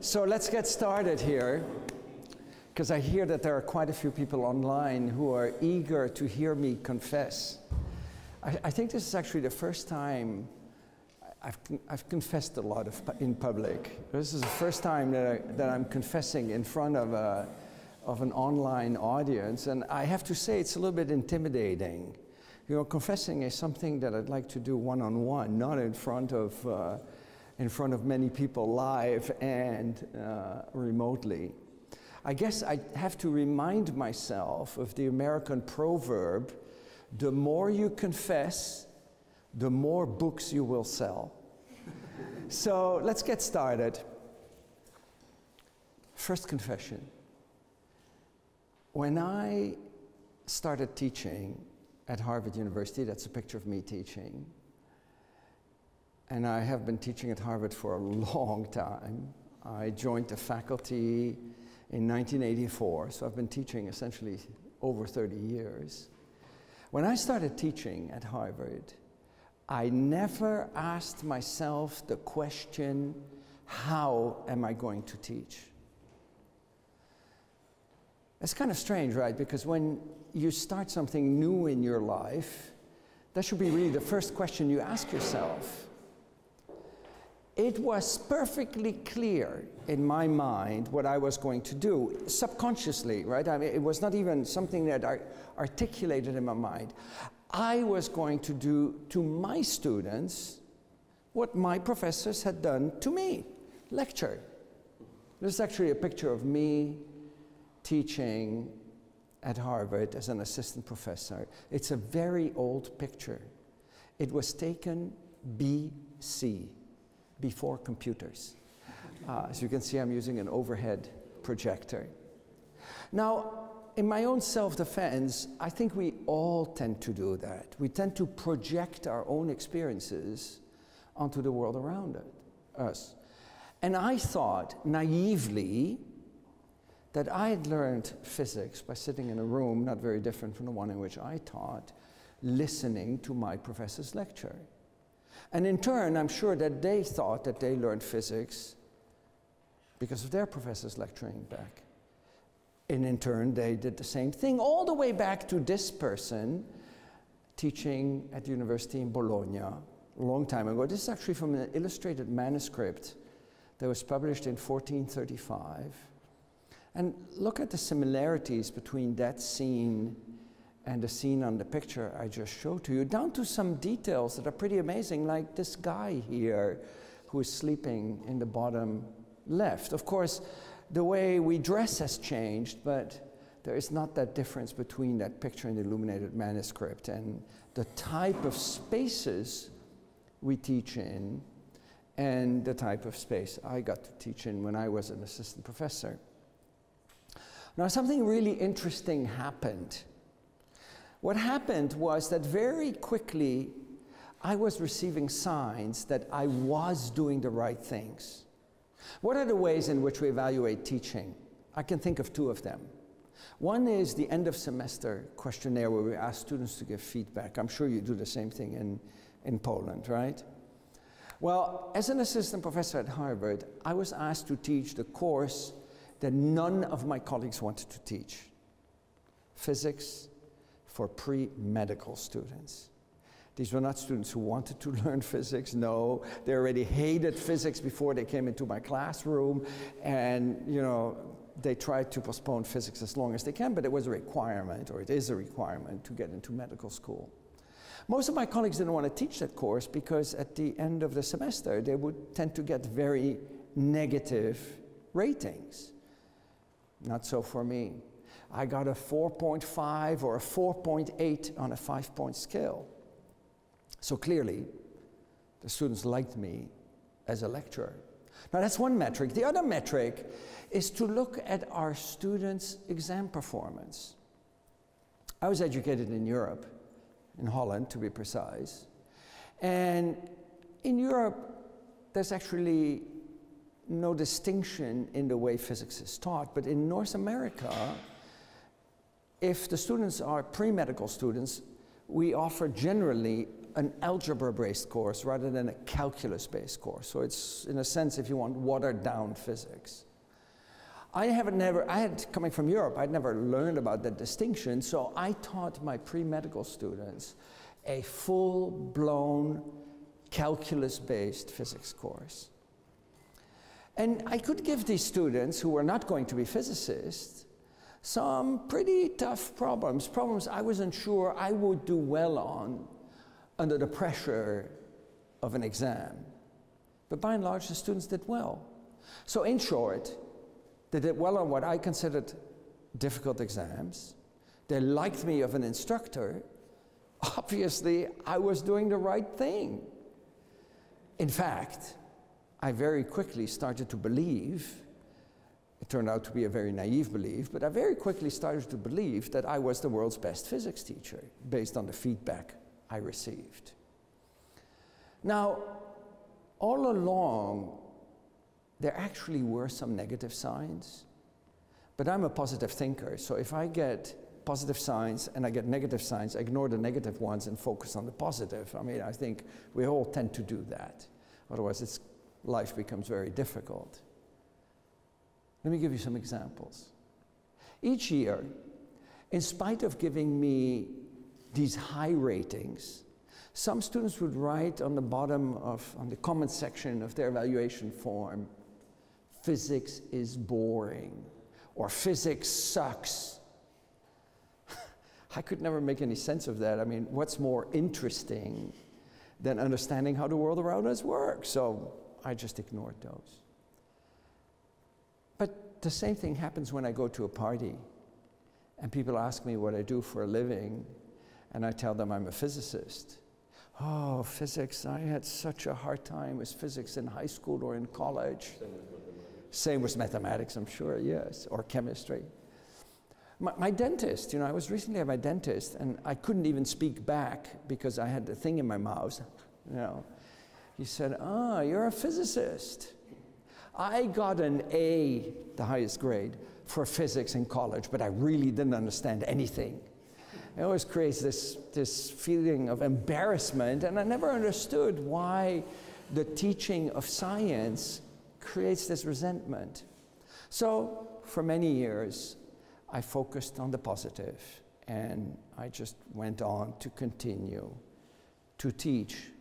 So let's get started here, because I hear that there are quite a few people online who are eager to hear me confess. I think this is actually the first time I've confessed a lot in public. This is the first time that I'm confessing in front of an online audience, and I have to say it's a little bit intimidating. You know, confessing is something that I'd like to do one-on-one, not in front of many people live and remotely. I guess I have to remind myself of the American proverb, the more you confess, the more books you will sell. So let's get started. First confession. When I started teaching at Harvard University, that's a picture of me teaching, and I have been teaching at Harvard for a long time. I joined the faculty in 1984, so I've been teaching essentially over 30 years. When I started teaching at Harvard, I never asked myself the question, how am I going to teach? It's kind of strange, right? Because when you start something new in your life, that should be really the first question you ask yourself. It was perfectly clear in my mind what I was going to do, subconsciously, right? I mean, it was not even something that I articulated in my mind. I was going to do to my students what my professors had done to me, lecture. This is actually a picture of me teaching at Harvard as an assistant professor. It's a very old picture. It was taken BC, before computers. As you can see, I'm using an overhead projector. Now, in my own self-defense, I think we all tend to do that. We tend to project our own experiences onto the world around us. And I thought, naively, that I had learned physics by sitting in a room not very different from the one in which I taught, listening to my professor's lecture. And in turn, I'm sure that they thought that they learned physics because of their professors lecturing back. And in turn, they did the same thing, all the way back to this person teaching at the university in Bologna a long time ago. This is actually from an illustrated manuscript that was published in 1435. And look at the similarities between that scene and the scene on the picture I just showed to you, down to some details that are pretty amazing, like this guy here who is sleeping in the bottom left. Of course, the way we dress has changed, but there is not that difference between that picture in the illuminated manuscript and the type of spaces we teach in and the type of space I got to teach in when I was an assistant professor. Now, something really interesting happened. What happened was that very quickly, I was receiving signs that I was doing the right things. What are the ways in which we evaluate teaching? I can think of two of them. One is the end of semester questionnaire where we ask students to give feedback. I'm sure you do the same thing in Poland, right? Well, as an assistant professor at Harvard, I was asked to teach the course that none of my colleagues wanted to teach. Physics for pre-medical students. These were not students who wanted to learn physics, no. They already hated physics before they came into my classroom, and you know, they tried to postpone physics as long as they can, but it was a requirement, or it is a requirement, to get into medical school. Most of my colleagues didn't want to teach that course because at the end of the semester, they would tend to get very negative ratings. Not so for me. I got a 4.5 or a 4.8 on a 5-point scale. So clearly, the students liked me as a lecturer. Now that's one metric. The other metric is to look at our students' exam performance. I was educated in Europe, in Holland to be precise, and in Europe there's actually no distinction in the way physics is taught, but in North America, if the students are pre-medical students, we offer generally an algebra-based course rather than a calculus-based course. So it's, in a sense, if you want, watered-down physics. Coming from Europe, I'd never learned about that distinction, so I taught my pre-medical students a full-blown calculus-based physics course. And I could give these students, who were not going to be physicists, some pretty tough problems I wasn't sure I would do well on under the pressure of an exam. But by and large, the students did well. So in short, they did well on what I considered difficult exams. They liked me as an instructor. Obviously, I was doing the right thing. In fact, I very quickly started to believe, it turned out to be a very naive belief, but I very quickly started to believe that I was the world's best physics teacher based on the feedback I received. Now, all along, there actually were some negative signs, but I'm a positive thinker, so if I get positive signs and I get negative signs, I ignore the negative ones and focus on the positive. I mean, I think we all tend to do that. Otherwise, life becomes very difficult. Let me give you some examples. Each year, in spite of giving me these high ratings, some students would write on the bottom on the comment section of their evaluation form, "Physics is boring," or "Physics sucks." I could never make any sense of that. I mean, what's more interesting than understanding how the world around us works? So I just ignored those. But the same thing happens when I go to a party and people ask me what I do for a living, and I tell them I'm a physicist. "Oh, physics, I had such a hard time with physics in high school or in college." Same with mathematics, I'm sure, yes, or chemistry. My dentist, I was recently at my dentist, and I couldn't even speak back because I had the thing in my mouth, He said, "Ah, you're a physicist." I got an A, the highest grade, for physics in college, but I really didn't understand anything. It always creates this feeling of embarrassment, and I never understood why the teaching of science creates this resentment. So, for many years, I focused on the positive, and I just went on to continue to teach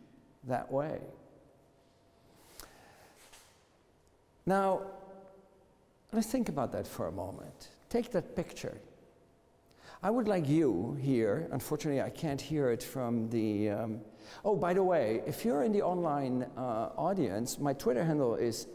that way. Now, let's think about that for a moment. Take that picture. I would like you here, unfortunately I can't hear it from the, oh, by the way, if you're in the online audience, my Twitter handle is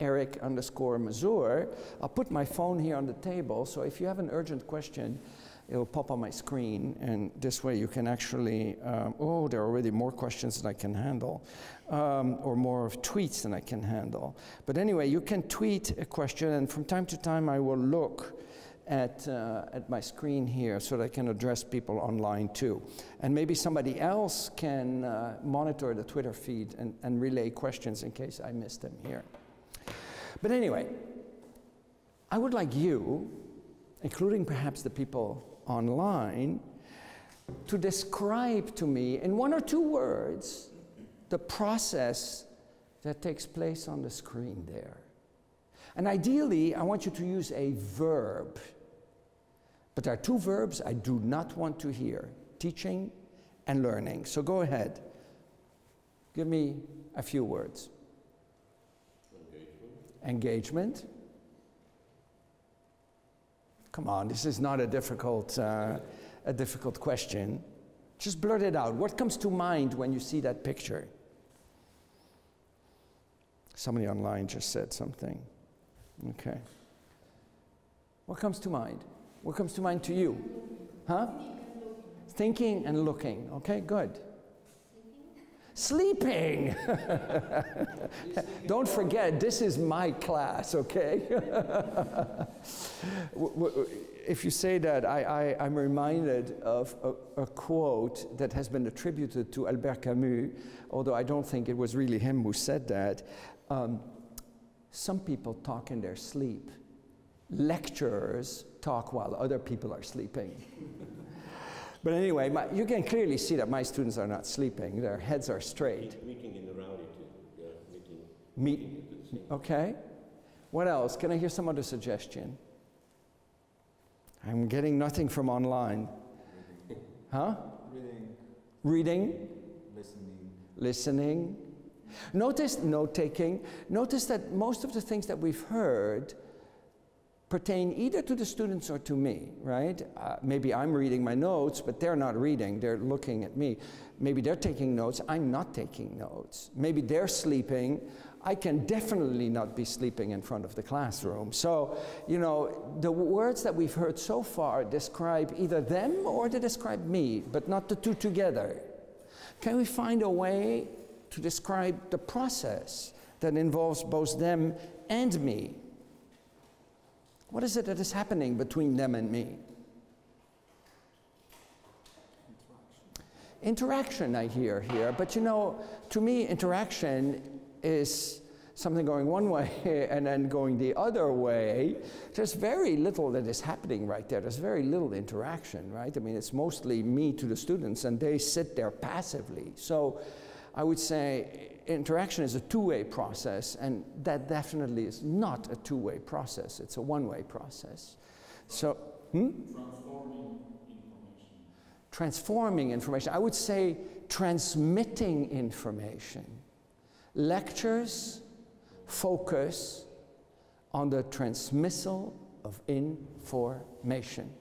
@Eric_Mazur. I'll put my phone here on the table, so if you have an urgent question, it'll pop on my screen, and this way you can actually, oh, there are already more questions than I can handle, or more of tweets than I can handle. But anyway, you can tweet a question, and from time to time I will look at my screen here so that I can address people online too. And maybe somebody else can monitor the Twitter feed and relay questions in case I missed them here. But anyway, I would like you, including perhaps the people online, to describe to me in 1 or 2 words the process that takes place on the screen there. And ideally, I want you to use a verb. But there are 2 verbs I do not want to hear: teaching and learning. So go ahead. Give me a few words. Engagement. Come on, this is not a difficult question. Just blurt it out. What comes to mind when you see that picture? Somebody online just said something. Okay. What comes to mind? What comes to mind to you? Huh? Thinking and looking. Okay, good. Sleeping. Don't forget, this is my class, okay? If you say that, I'm reminded of a quote that has been attributed to Albert Camus, although I don't think it was really him who said that. Some people talk in their sleep. Lecturers talk while other people are sleeping. But anyway, you can clearly see that my students are not sleeping. Their heads are straight. Meeting in the rowdy too. Meeting at the same. Okay. What else? Can I hear some other suggestion? I'm getting nothing from online. Huh? Reading. Listening. Notice note-taking. Notice that most of the things that we've heard pertain either to the students or to me, right? Maybe I'm reading my notes, but they're not reading, they're looking at me. Maybe they're taking notes, I'm not taking notes. Maybe they're sleeping, I can definitely not be sleeping in front of the classroom. So, you know, the words that we've heard so far describe either them or they describe me, but not the two together. Can we find a way to describe the process that involves both them and me? What is it that is happening between them and me? Interaction, I hear here, but you know, to me, interaction is something going one way and then going the other way. There's very little that is happening right there. There's very little interaction, right? I mean, it's mostly me to the students, and they sit there passively. So I would say interaction is a two-way process, and that definitely is not a two-way process. It's a one-way process. So, Transforming information. Transforming information. I would say transmitting information. Lectures focus on the transmissal of information.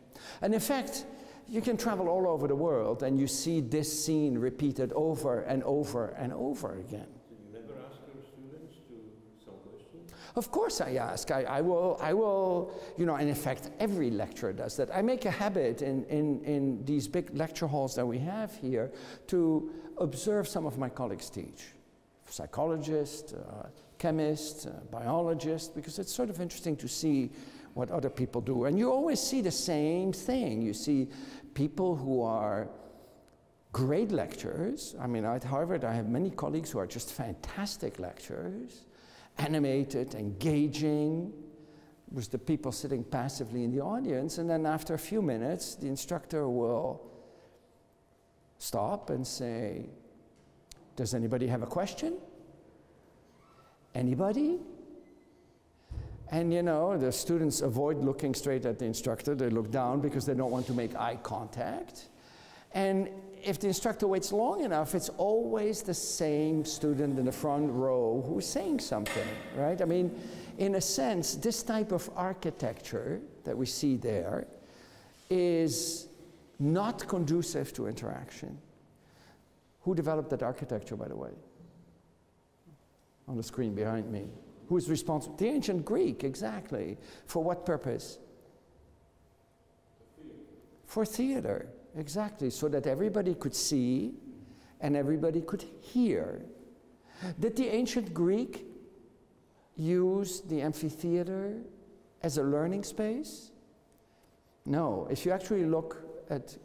And in fact, you can travel all over the world and you see this scene repeated over and over and over again. Do you never ask your students to some questions? Of course I ask. I will, you know, and in fact every lecturer does that. I make a habit in these big lecture halls that we have here to observe some of my colleagues teach. Psychologists, chemists, biologists, because it's sort of interesting to see what other people do. And you always see the same thing. You see people who are great lecturers. I mean, at Harvard, I have many colleagues who are just fantastic lecturers, animated, engaging, with the people sitting passively in the audience. And then after a few minutes, the instructor will stop and say, does anybody have a question? Anybody? And you know, the students avoid looking straight at the instructor. They look down because they don't want to make eye contact. And if the instructor waits long enough, it's always the same student in the front row who's saying something, right? I mean, in a sense, this type of architecture that we see there is not conducive to interaction. Who developed that architecture, by the way? On the screen behind me. Who is responsible? The ancient Greek, exactly. For what purpose? For theater, exactly. So that everybody could see and everybody could hear. Did the ancient Greek use the amphitheater as a learning space? No. If you actually look at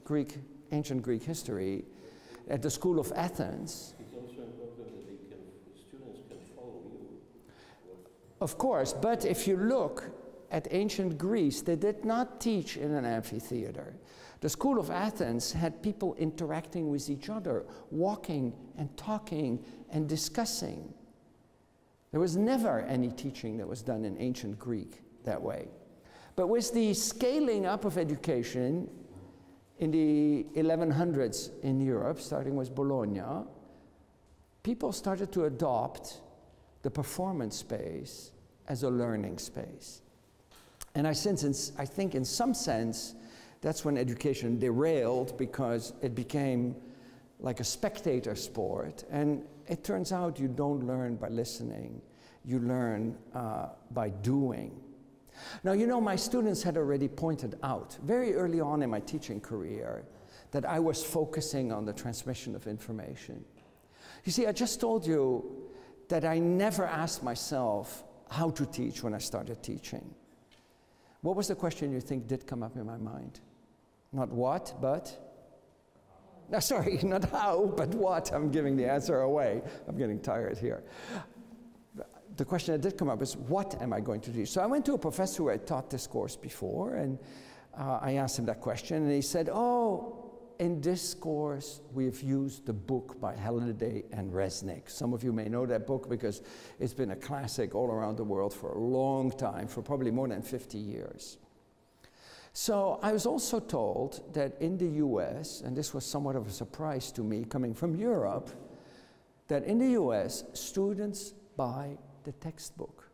ancient Greek history, at the School of Athens, it's also important that students can follow you. Of course, but if you look at ancient Greece, they did not teach in an amphitheater. The School of Athens had people interacting with each other, walking and talking and discussing. There was never any teaching that was done in ancient Greek that way. But with the scaling up of education in the 1100s in Europe, starting with Bologna, people started to adopt the performance space as a learning space. And I think in some sense, that's when education derailed, because it became like a spectator sport. And it turns out you don't learn by listening, you learn by doing. Now, you know, my students had already pointed out very early on in my teaching career that I was focusing on the transmission of information. You see, I just told you that I never asked myself how to teach when I started teaching. What was the question you think did come up in my mind? Not what, but? No, sorry, not how, but what. I'm giving the answer away. I'm getting tired here. The question that did come up is, what am I going to teach? So I went to a professor who had taught this course before, and I asked him that question, and he said, oh, in this course, we've used the book by Halliday and Resnick. Some of you may know that book because it's been a classic all around the world for a long time, for probably more than 50 years. So I was also told that in the US, and this was somewhat of a surprise to me coming from Europe, that in the US, students buy the textbook.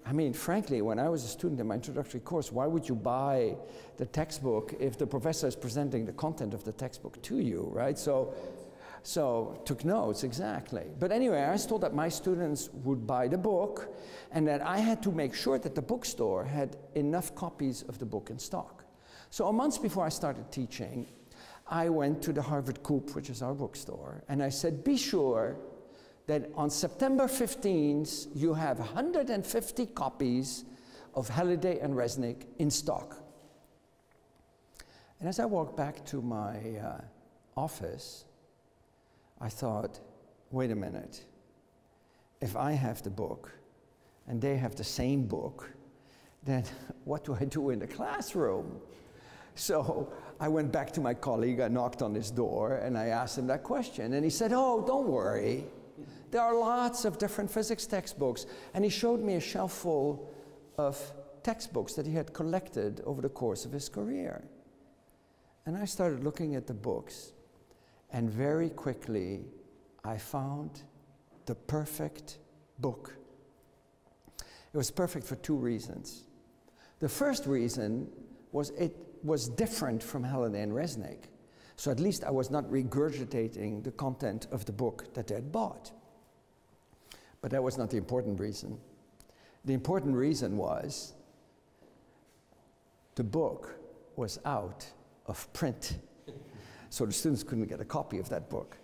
I mean, frankly, when I was a student in my introductory course, why would you buy the textbook if the professor is presenting the content of the textbook to you, right? So took notes, exactly. But anyway, I was told that my students would buy the book and that I had to make sure that the bookstore had enough copies of the book in stock. So a month before I started teaching, I went to the Harvard Coop, which is our bookstore, and I said, be sure that on September 15th, you have 150 copies of Halliday and Resnick in stock. And as I walked back to my office, I thought, wait a minute. If I have the book and they have the same book, then what do I do in the classroom? So I went back to my colleague, I knocked on his door, and I asked him that question. And he said, oh, don't worry. There are lots of different physics textbooks. And he showed me a shelf full of textbooks that he had collected over the course of his career. And I started looking at the books, and very quickly I found the perfect book. It was perfect for two reasons. The first reason was it was different from Halliday and Resnick. So at least I was not regurgitating the content of the book that they had bought. But that was not the important reason. The important reason was the book was out of print. So the students couldn't get a copy of that book.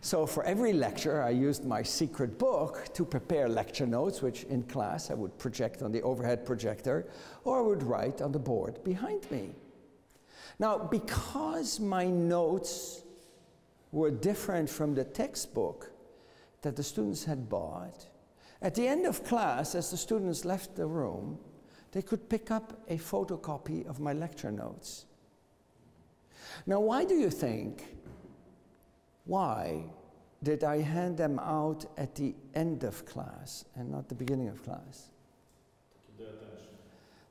So for every lecture, I used my secret book to prepare lecture notes, which in class I would project on the overhead projector, or I would write on the board behind me. Now, because my notes were different from the textbook that the students had bought, at the end of class, as the students left the room, they could pick up a photocopy of my lecture notes. Now, why do you think, why did I hand them out at the end of class and not the beginning of class? To their attention.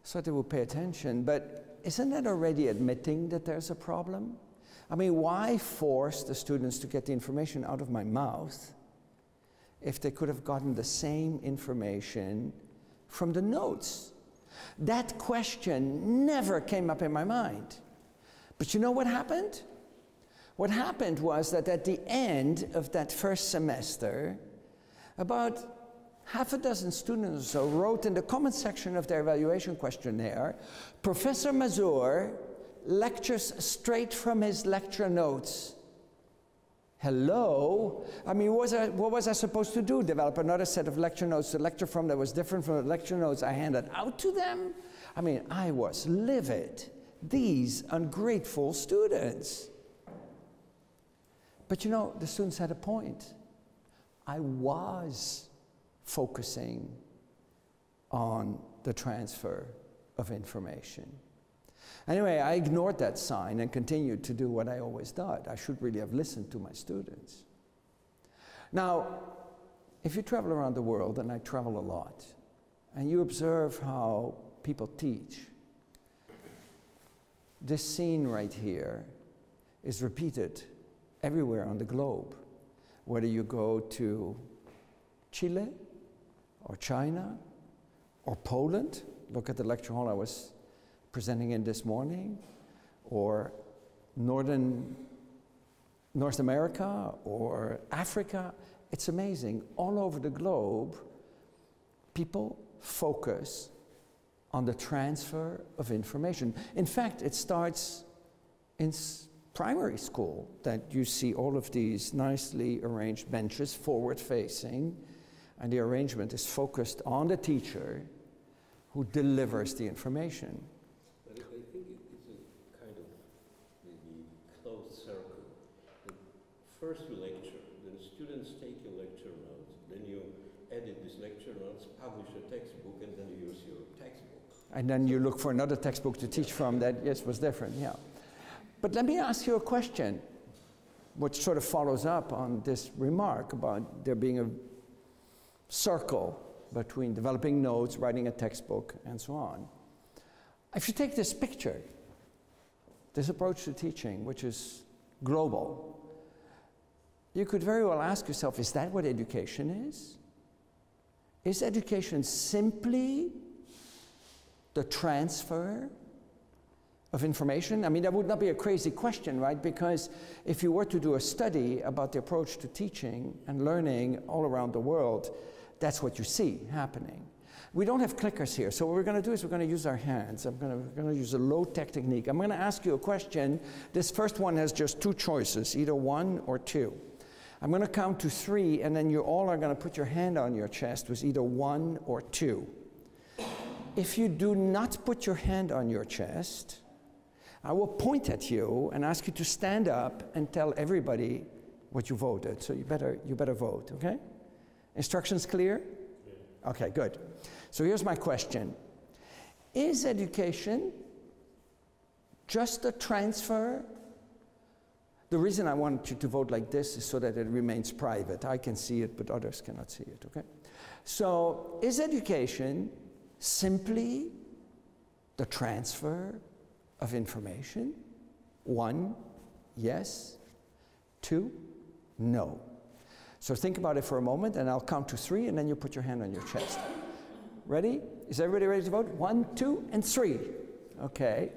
So they would pay attention, but isn't that already admitting that there's a problem? I mean, why force the students to get the information out of my mouth if they could have gotten the same information from the notes? That question never came up in my mind. But you know what happened? What happened was that at the end of that first semester, about half a dozen students or so wrote in the comment section of their evaluation questionnaire, Professor Mazur lectures straight from his lecture notes. Hello? I mean, what was I supposed to do? Develop another set of lecture notes to lecture from that was different from the lecture notes I handed out to them? I mean, I was livid. These ungrateful students. But you know, the students had a point. I was focusing on the transfer of information. Anyway, I ignored that sign and continued to do what I always did. I should really have listened to my students. Now, if you travel around the world, and I travel a lot, and you observe how people teach, this scene right here is repeated everywhere on the globe. Whether you go to Chile, or China, or Poland, look at the lecture hall I was presenting in this morning, or North America, or Africa. It's amazing. All over the globe, people focus on the transfer of information. In fact, it starts in primary school, that you see all of these nicely arranged benches forward-facing, and the arrangement is focused on the teacher who delivers the information. But I think it's a kind of maybe closed circle. First you lecture, then students take your lecture notes, then you edit these lecture notes, publish a textbook, and then you use your textbook. And then you look for another textbook to teach from that, yes, was different, yeah. But let me ask you a question, which sort of follows up on this remark about there being a circle between developing notes, writing a textbook, and so on. If you take this picture, this approach to teaching, which is global, you could very well ask yourself, is that what education is? Is education simply the transfer of information? I mean, that would not be a crazy question, right? Because if you were to do a study about the approach to teaching and learning all around the world, that's what you see happening. We don't have clickers here, so what we're going to do is we're going to use our hands. We're going to use a low-tech technique. I'm going to ask you a question. This first one has just two choices, either 1 or 2. I'm going to count to 3, and then you all are going to put your hand on your chest with either 1 or 2. If you do not put your hand on your chest, I will point at you and ask you to stand up and tell everybody what you voted. So you better vote, okay? Instructions clear? Yeah. Okay, good. So here's my question. Is education just a transfer? The reason I want you to vote like this is so that it remains private. I can see it, but others cannot see it, okay? So is education simply the transfer of information? 1, yes. 2, no. So think about it for a moment, and I'll count to 3, and then you put your hand on your chest. Ready? Is everybody ready to vote? 1, 2, and 3. Okay.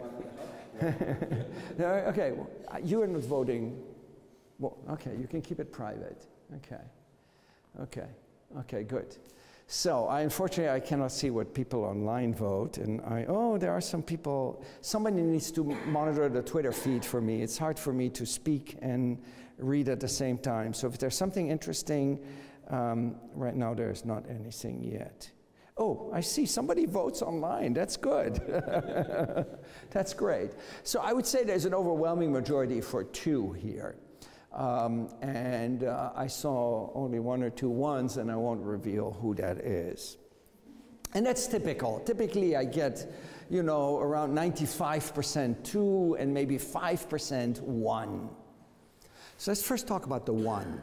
Okay, well, you are not voting. Well, okay, you can keep it private. Okay, good. So, unfortunately, I cannot see what people online vote, and there are some people. Somebody needs to monitor the Twitter feed for me. It's hard for me to speak and read at the same time. So if there's something interesting, right now there's not anything yet. Oh, I see somebody votes online. That's good. That's great. So I would say there's an overwhelming majority for 2 here. I saw only 1 or 2 ones, and I won't reveal who that is. And that's typical. Typically, I get, around 95% 2 and maybe 5% 1. So let's first talk about the 1.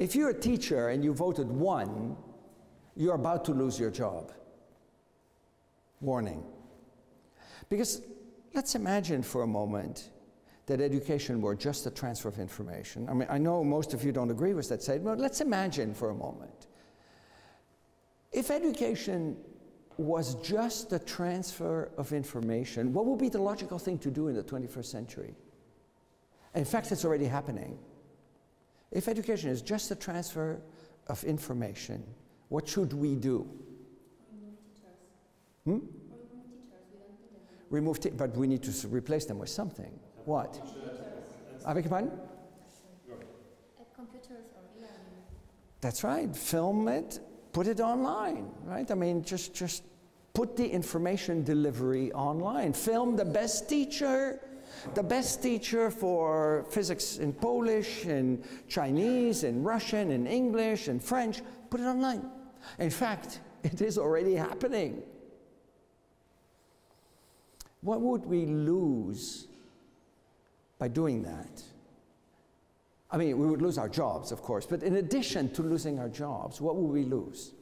If you're a teacher and you voted 1, you're about to lose your job. Warning. Because let's imagine for a moment that education were just a transfer of information. I mean, I know most of you don't agree with that statement, but let's imagine for a moment. If education was just the transfer of information, what would be the logical thing to do in the 21st century? In fact, it's already happening. If education is just a transfer of information, what should we do? Remove teachers, but we need to replace them with something. What? I beg your pardon? Computers or e-learning. That's right. Film it, put it online, right? I mean, just put the information delivery online. Film the best teacher for physics in Polish, in Chinese, in Russian, in English, in French. Put it online. In fact, it is already happening. What would we lose by doing that? I mean, we would lose our jobs, of course, but in addition to losing our jobs, what would we lose?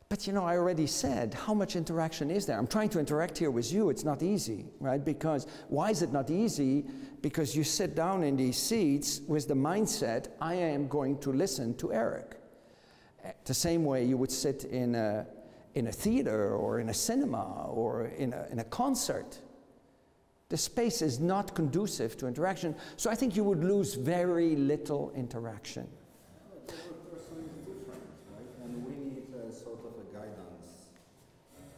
But I already said, how much interaction is there? I'm trying to interact here with you. It's not easy, right? Because why is it not easy? Because you sit down in these seats with the mindset, I am going to listen to Eric. The same way you would sit in a theater or in a cinema or in a concert. The space is not conducive to interaction, so I think you would lose very little interaction. Every person is different, right? And we need a sort of a guidance.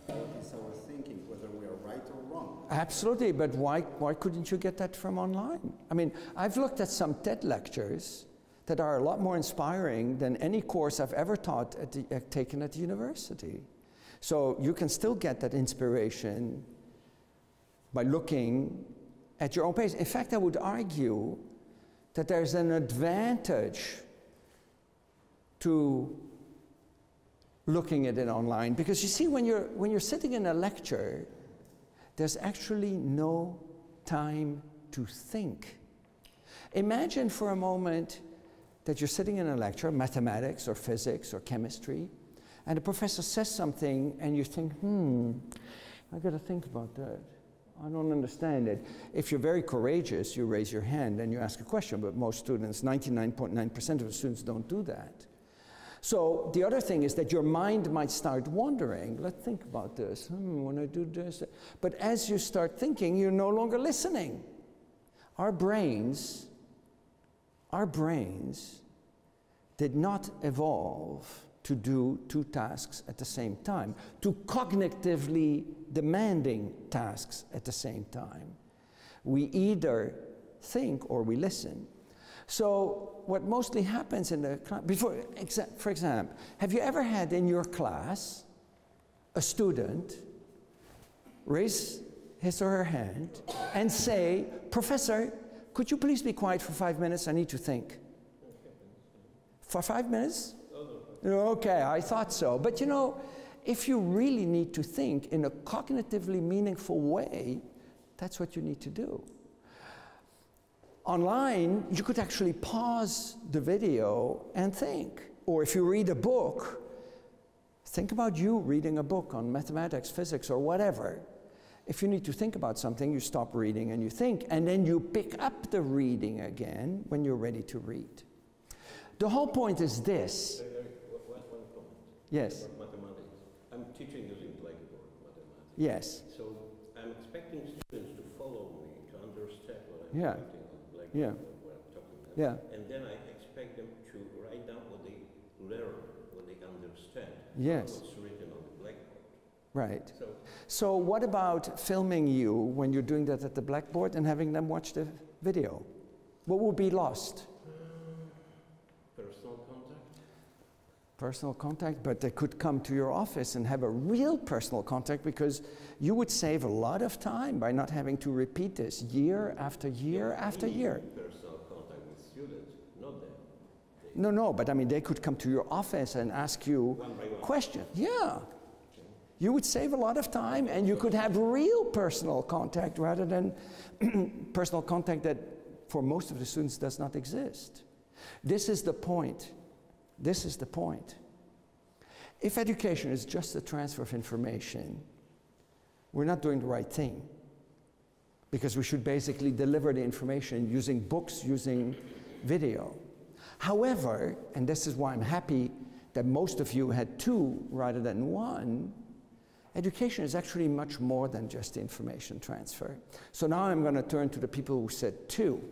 What is our thinking, whether we are right or wrong? Absolutely, but why couldn't you get that from online? I mean, I've looked at some TED lectures that are a lot more inspiring than any course I've ever taught taken at the university. So you can still get that inspiration by looking at your own pace. In fact, I would argue that there's an advantage to looking at it online, because you see, when you're sitting in a lecture, there's actually no time to think. Imagine for a moment that you're sitting in a lecture, mathematics or physics or chemistry, and the professor says something and you think, I got to think about that. I don't understand it. If you're very courageous, you raise your hand and you ask a question, but most students, 99.9% of the students don't do that. So the other thing is that your mind might start wandering. Let's think about this. When I do this. But as you start thinking, you're no longer listening. Our brains did not evolve to do two tasks at the same time, two cognitively demanding tasks at the same time. We either think or we listen. So what mostly happens in the class, for example, have you ever had in your class a student raise his or her hand and say, "Professor, could you please be quiet for 5 minutes? I need to think." For 5 minutes? Okay, I thought so. But you know, if you really need to think in a cognitively meaningful way, that's what you need to do. Online, you could actually pause the video and think. Or if you read a book, think about you reading a book on mathematics, physics, or whatever. If you need to think about something, you stop reading and you think, and then you pick up the reading again when you're ready to read. The whole point is this. One comment. Yes. About mathematics. I'm teaching using Blackboard mathematics. Yes. So I'm expecting students to follow me, to understand what I'm Yeah. writing on Blackboard, Yeah. what I'm talking about. Yeah. And then I expect them to write down what they learn, what they understand. Yes. What's written on the Blackboard. Right. So So what about filming you when you're doing that at the Blackboard and having them watch the video? What will be lost? personal contact? Personal contact, but they could come to your office and have a real personal contact, because you would save a lot of time by not having to repeat this year after year after year. Personal contact with students, not them. No, but I mean, they could come to your office and ask you questions. Yeah. You would save a lot of time, and you could have real personal contact rather than personal contact that for most of the students does not exist. This is the point. This is the point. If education is just a transfer of information, we're not doing the right thing, because we should basically deliver the information using books, using video. However, and this is why I'm happy that most of you had two rather than one, education is actually much more than just information transfer. So now I'm going to turn to the people who said two.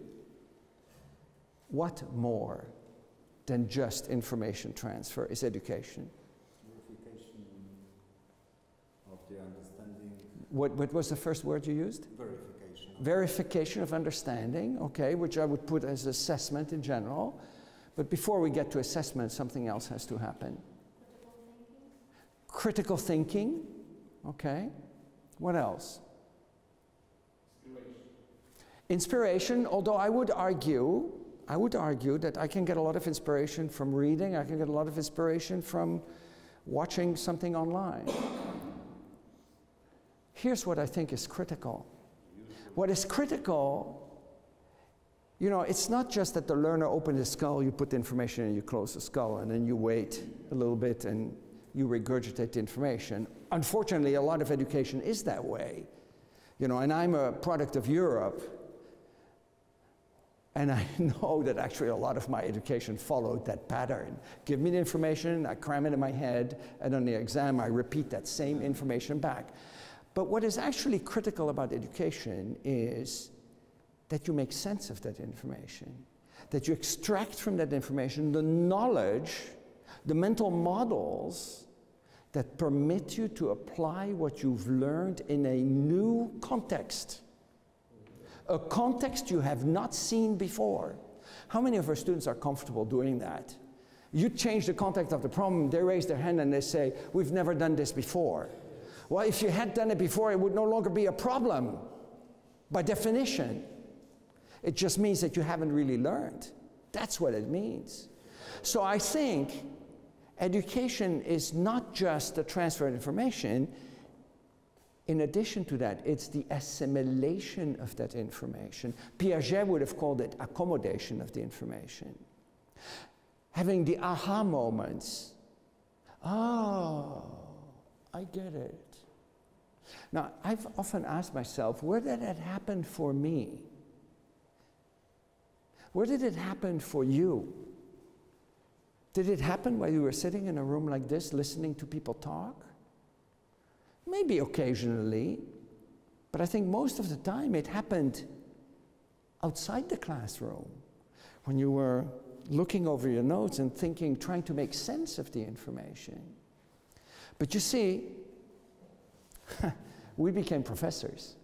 What more than just information transfer is education? Verification of the understanding. What was the first word you used? Verification. Verification of understanding, okay, which I would put as assessment in general. But before we get to assessment, something else has to happen. Critical thinking, okay. What else? Inspiration, although I would argue that I can get a lot of inspiration from reading, I can get a lot of inspiration from watching something online. Here's what I think is critical. What is critical, you know, it's not just that the learner opens his skull, you put the information in, you close the skull, and then you wait a little bit and you regurgitate the information. Unfortunately, a lot of education is that way. You know, and I'm a product of Europe, and I know that actually a lot of my education followed that pattern. Give me the information, I cram it in my head, and on the exam I repeat that same information back. But what is actually critical about education is that you make sense of that information, that you extract from that information the knowledge, the mental models that permit you to apply what you've learned in a new context. A context you have not seen before. How many of our students are comfortable doing that? You change the context of the problem, they raise their hand and they say, we've never done this before. Well, if you had done it before, it would no longer be a problem, by definition. It just means that you haven't really learned. That's what it means. So I think education is not just the transfer of information, in addition to that, it's the assimilation of that information. Piaget would have called it accommodation of the information. Having the aha moments. Oh, I get it. Now, I've often asked myself, where did that happen for me? Where did it happen for you? Did it happen while you were sitting in a room like this, listening to people talk? Maybe occasionally, but I think most of the time it happened outside the classroom, when you were looking over your notes and thinking, trying to make sense of the information. But you see, we became professors.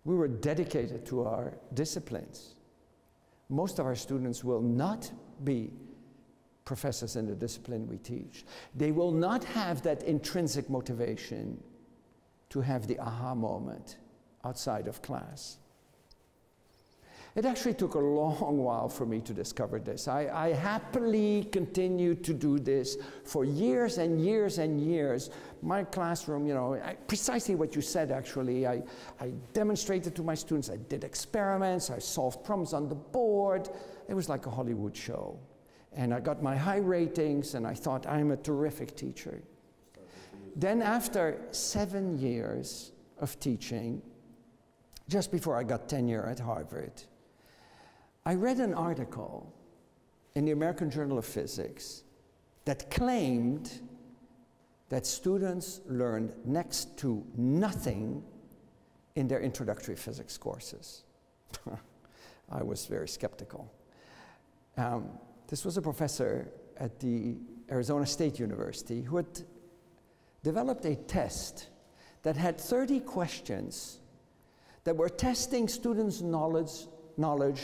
We were dedicated to our disciplines. Most of our students will not be professors in the discipline we teach. They will not have that intrinsic motivation to have the aha moment outside of class. It actually took a long while for me to discover this. I happily continued to do this for years and years and years. My classroom, you know, precisely what you said actually. I demonstrated to my students, I did experiments, I solved problems on the board. It was like a Hollywood show. And I got my high ratings and I thought, I'm a terrific teacher. Then after 7 years of teaching, just before I got tenure at Harvard, I read an article in the American Journal of Physics that claimed that students learned next to nothing in their introductory physics courses. I was very skeptical. This was a professor at the Arizona State University who had developed a test that had 30 questions that were testing students' knowledge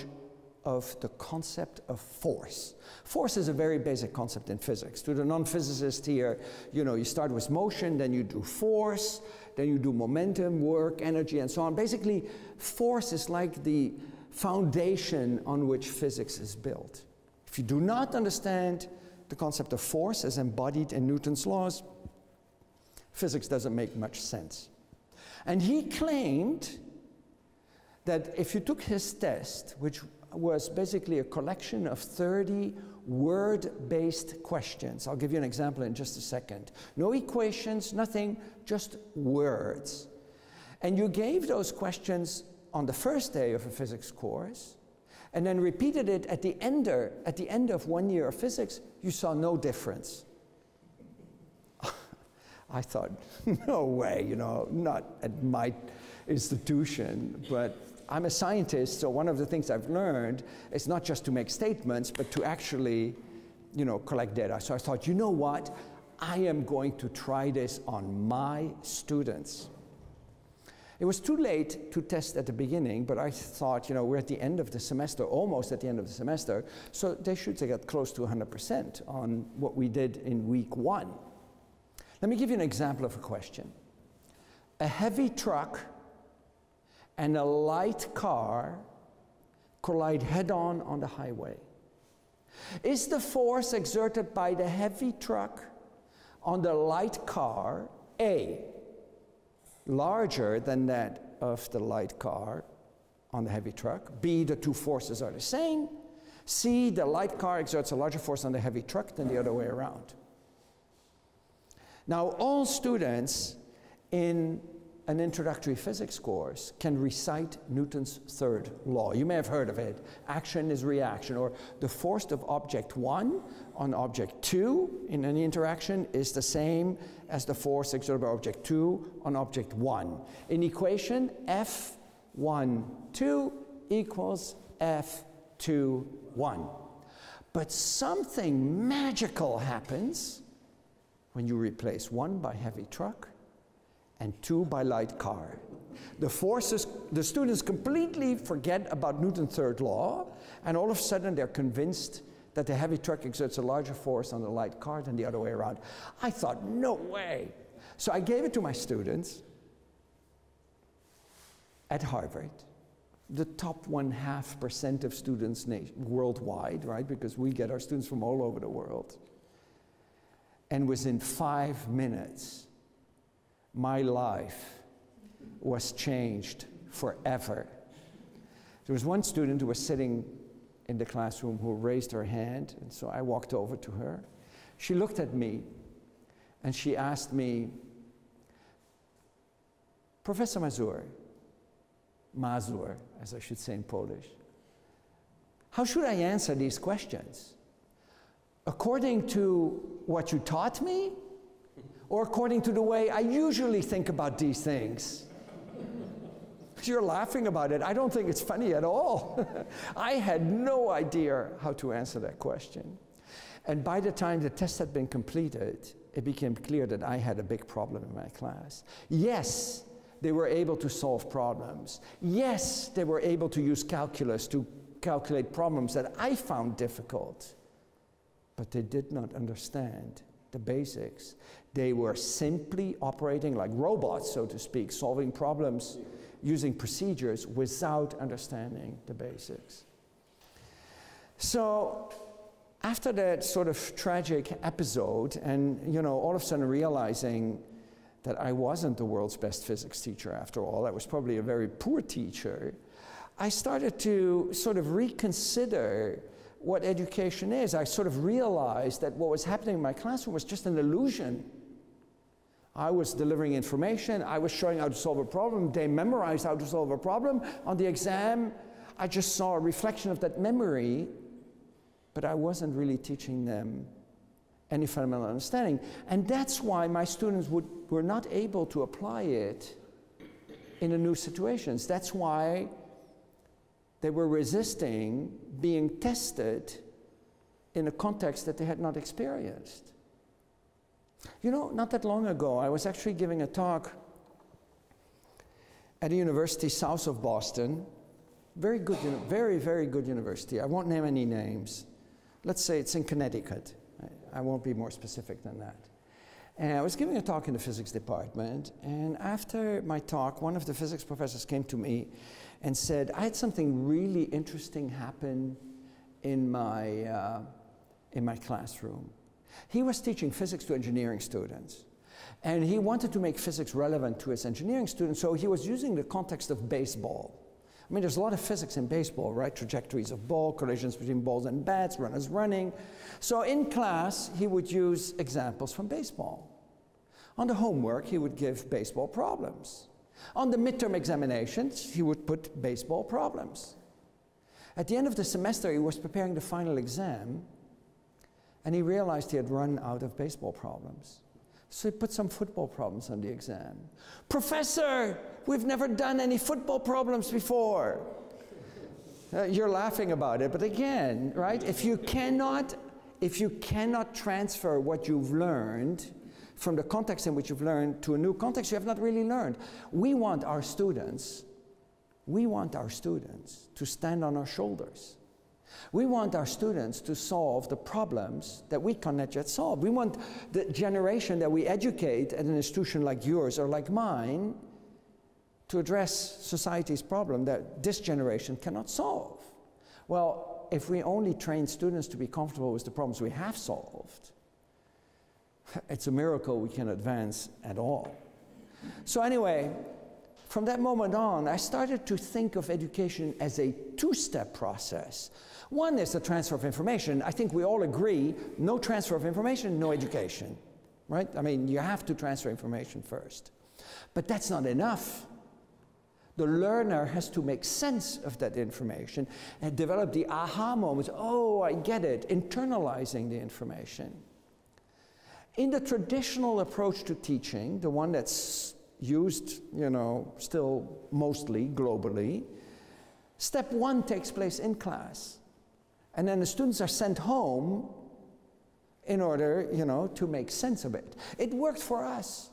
of the concept of force. Force is a very basic concept in physics. To the non-physicist here, you know, you start with motion, then you do force, then you do momentum, work, energy, and so on. Basically, force is like the foundation on which physics is built. If you do not understand the concept of force as embodied in Newton's laws, physics doesn't make much sense. And he claimed that if you took his test, which was basically a collection of 30 word-based questions. I'll give you an example in just a second. No equations, nothing, just words. And you gave those questions on the first day of a physics course, and then repeated it at the end of 1 year of physics, you saw no difference. I thought, no way, you know, not at my institution, but I'm a scientist, so one of the things I've learned is not just to make statements, but to actually, you know, collect data. So I thought, you know what? I am going to try this on my students. It was too late to test at the beginning, but I thought, you know, we're at the end of the semester, almost at the end of the semester, so they should get close to 100% on what we did in week 1. Let me give you an example of a question. A heavy truck and a light car collide head-on on the highway. Is the force exerted by the heavy truck on the light car, A, larger than that of the light car on the heavy truck, B, the two forces are the same, C, the light car exerts a larger force on the heavy truck than the other way around? Now, all students in an introductory physics course can recite Newton's third law. You may have heard of it. Action is reaction, or the force of object 1 on object 2 in any interaction is the same as the force exerted by object 2 on object 1. In equation, F(1,2) equals F(2,1). But something magical happens when you replace 1 by heavy truck and 2 by light car. The students completely forget about Newton's third law, and all of a sudden they're convinced that the heavy truck exerts a larger force on the light car than the other way around. I thought, no way. So I gave it to my students at Harvard, the top 0.5% of students worldwide, right? Because we get our students from all over the world. And within 5 minutes, my life was changed forever. There was one student who was sitting in the classroom who raised her hand, and so I walked over to her. She looked at me, and she asked me, Professor Mazur, as I should say in Polish, how should I answer these questions? According to what you taught me, or according to the way I usually think about these things? You're laughing about it. I don't think it's funny at all. I had no idea how to answer that question. And by the time the test had been completed, it became clear that I had a big problem in my class. Yes, they were able to solve problems. Yes, they were able to use calculus to calculate problems that I found difficult. But they did not understand the basics. They were simply operating like robots, so to speak, solving problems using procedures without understanding the basics. So after that sort of tragic episode, and all of a sudden realizing that I wasn't the world's best physics teacher after all, I was probably a very poor teacher, I started to sort of reconsider what education is. I sort of realized that what was happening in my classroom was just an illusion. I was delivering information, I was showing how to solve a problem, they memorized how to solve a problem. On the exam, I just saw a reflection of that memory, but I wasn't really teaching them any fundamental understanding. And that's why my students were not able to apply it in the new situations. That's why they were resisting being tested in a context that they had not experienced. Not that long ago, I was actually giving a talk at a university south of Boston. Very good, very, very good university. I won't name any names. Let's say it's in Connecticut. I won't be more specific than that. And I was giving a talk in the physics department, and after my talk, one of the physics professors came to me and said, I had something really interesting happen in my classroom. He was teaching physics to engineering students, and he wanted to make physics relevant to his engineering students, so he was using the context of baseball. I mean, there's a lot of physics in baseball, right? Trajectories of ball, collisions between balls and bats, runners running. So in class, he would use examples from baseball. On the homework, he would give baseball problems. On the midterm examinations, he would put baseball problems. At the end of the semester, he was preparing the final exam, and he realized he had run out of baseball problems. So he put some football problems on the exam. Professor, we've never done any football problems before. You're laughing about it, but again, right? If you cannot transfer what you've learned from the context in which you've learned to a new context, you have not really learned. We want our students to stand on our shoulders. We want our students to solve the problems that we cannot yet solve. We want the generation that we educate at an institution like yours or like mine to address society's problem that this generation cannot solve. Well, if we only train students to be comfortable with the problems we have solved, it's a miracle we can advance at all. So anyway, from that moment on, I started to think of education as a two-step process. One is the transfer of information. I think we all agree, no transfer of information, no education, right? I mean, you have to transfer information first. But that's not enough. The learner has to make sense of that information and develop the aha moments. Oh, I get it, internalizing the information. In the traditional approach to teaching, the one that's used, still mostly globally, step one takes place in class. And then the students are sent home in order, to make sense of it. It worked for us.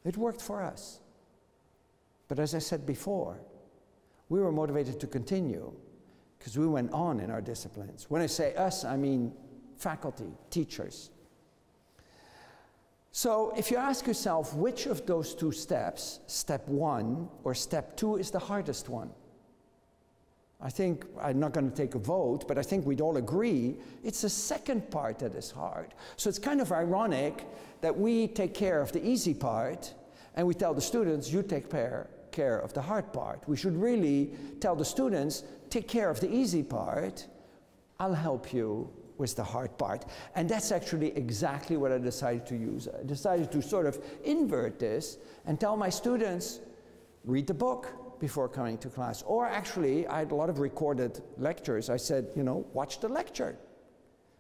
It worked for us. But as I said before, we were motivated to continue because we went on in our disciplines. When I say us, I mean faculty, teachers. So if you ask yourself which of those two steps, step one or step two, is the hardest one, I think, I'm not going to take a vote, but I think we'd all agree it's the second part that is hard. So it's kind of ironic that we take care of the easy part, and we tell the students, you take care of the hard part. We should really tell the students, take care of the easy part, I'll help you with the hard part. And that's actually exactly what I decided to use. I decided to sort of invert this and tell my students, read the book before coming to class. Or actually, I had a lot of recorded lectures. I said, you know, watch the lecture.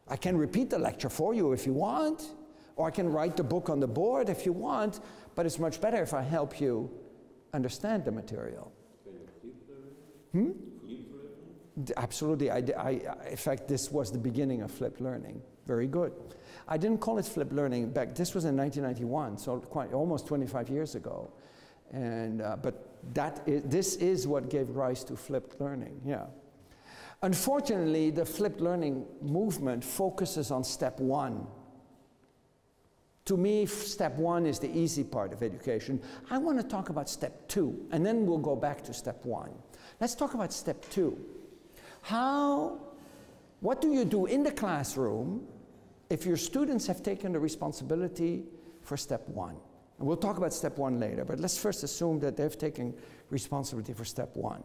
I can repeat the lecture for you if you want, or I can write the book on the board if you want, but it's much better if I help you understand the material. Absolutely. In fact, this was the beginning of flipped learning. Very good. I didn't call it flipped learning back. This was in 1991, so almost 25 years ago. And but this is what gave rise to flipped learning. Yeah. Unfortunately, the flipped learning movement focuses on step one. To me, step one is the easy part of education. I want to talk about step two, and then we'll go back to step one. Let's talk about step two. What do you do in the classroom if your students have taken the responsibility for step one? And we'll talk about step one later, but let's first assume that they've taken responsibility for step one.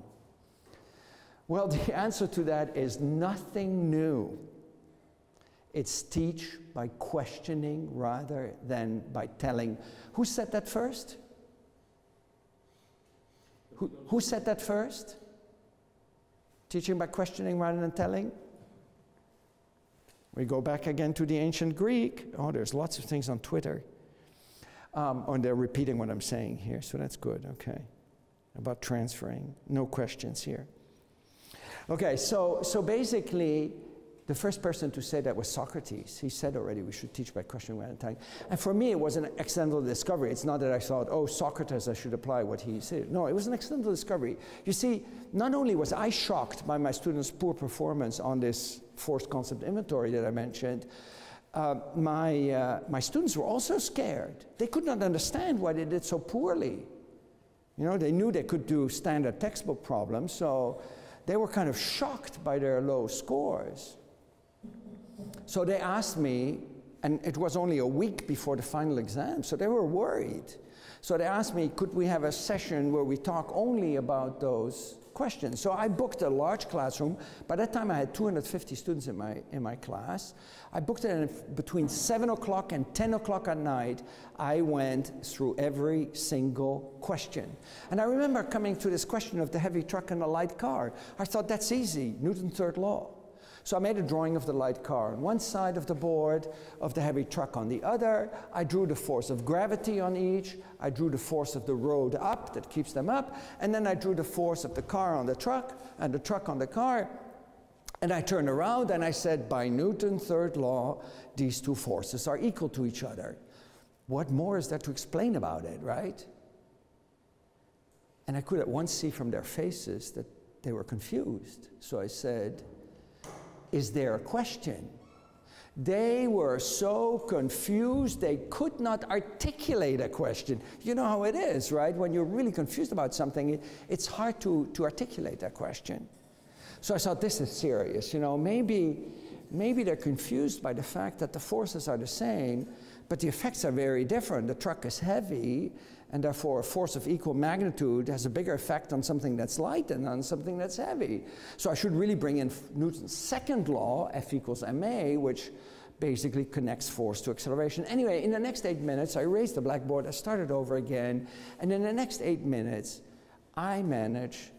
Well, the answer to that is nothing new. It's teach by questioning rather than by telling. Who said that first? Who said that first? Teaching by questioning rather than telling? We go back again to the ancient Greek. Oh, there's lots of things on Twitter. And they're repeating what I'm saying here, so that's good, okay. About transferring, no questions here. Okay, so basically, the first person to say that was Socrates. He said already we should teach by questioning rather than telling. And for me, it was an accidental discovery. It's not that I thought, oh, Socrates, I should apply what he said. No, it was an accidental discovery. You see, not only was I shocked by my students' poor performance on this forced concept inventory that I mentioned, my students were also scared. They could not understand why they did so poorly. You know, they knew they could do standard textbook problems, so they were kind of shocked by their low scores. So they asked me, and it was only a week before the final exam, so they were worried. So they asked me, could we have a session where we talk only about those questions? So I booked a large classroom. By that time, I had 250 students in my class. I booked it, and between 7 o'clock and 10 o'clock at night, I went through every single question. And I remember coming to this question of the heavy truck and the light car. I thought, that's easy, Newton's third law. So I made a drawing of the light car on one side of the board, of the heavy truck on the other. I drew the force of gravity on each. I drew the force of the road up that keeps them up. And then I drew the force of the car on the truck and the truck on the car. And I turned around and I said, by Newton's third law, these two forces are equal to each other. What more is there to explain about it, right? And I could at once see from their faces that they were confused. So I said, is there a question? They were so confused they could not articulate a question. You know how it is, right? When you're really confused about something, it's hard to articulate that question. So I thought, this is serious. You know, maybe they're confused by the fact that the forces are the same, but the effects are very different. The truck is heavy, and therefore a force of equal magnitude has a bigger effect on something that's light than on something that's heavy. So I should really bring in Newton's second law, F equals ma, which basically connects force to acceleration. Anyway, in the next 8 minutes, I erased the blackboard, I started over again, and in the next 8 minutes, I managed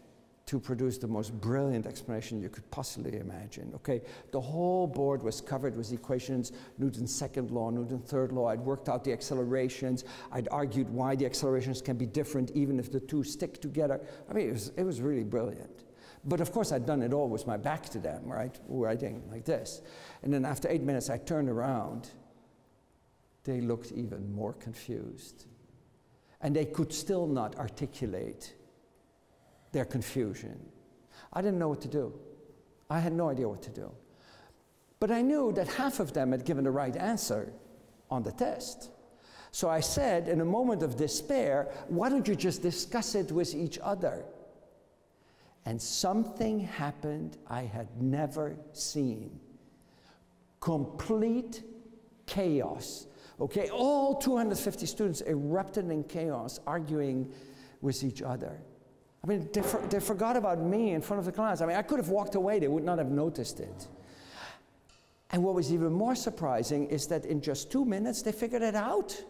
to produce the most brilliant explanation you could possibly imagine, okay? The whole board was covered with equations, Newton's second law, Newton's third law. I'd worked out the accelerations. I'd argued why the accelerations can be different even if the two stick together. I mean, it was really brilliant. But of course, I'd done it all with my back to them, right? Writing like this. And then after 8 minutes, I turned around. They looked even more confused. And they could still not articulate their confusion. I didn't know what to do. I had no idea what to do. But I knew that half of them had given the right answer on the test. So I said, in a moment of despair, why don't you just discuss it with each other? And something happened I had never seen. Complete chaos. Okay, all 250 students erupted in chaos, arguing with each other. I mean, they forgot about me in front of the class. I mean, I could have walked away, they would not have noticed it. And what was even more surprising is that in just 2 minutes, they figured it out.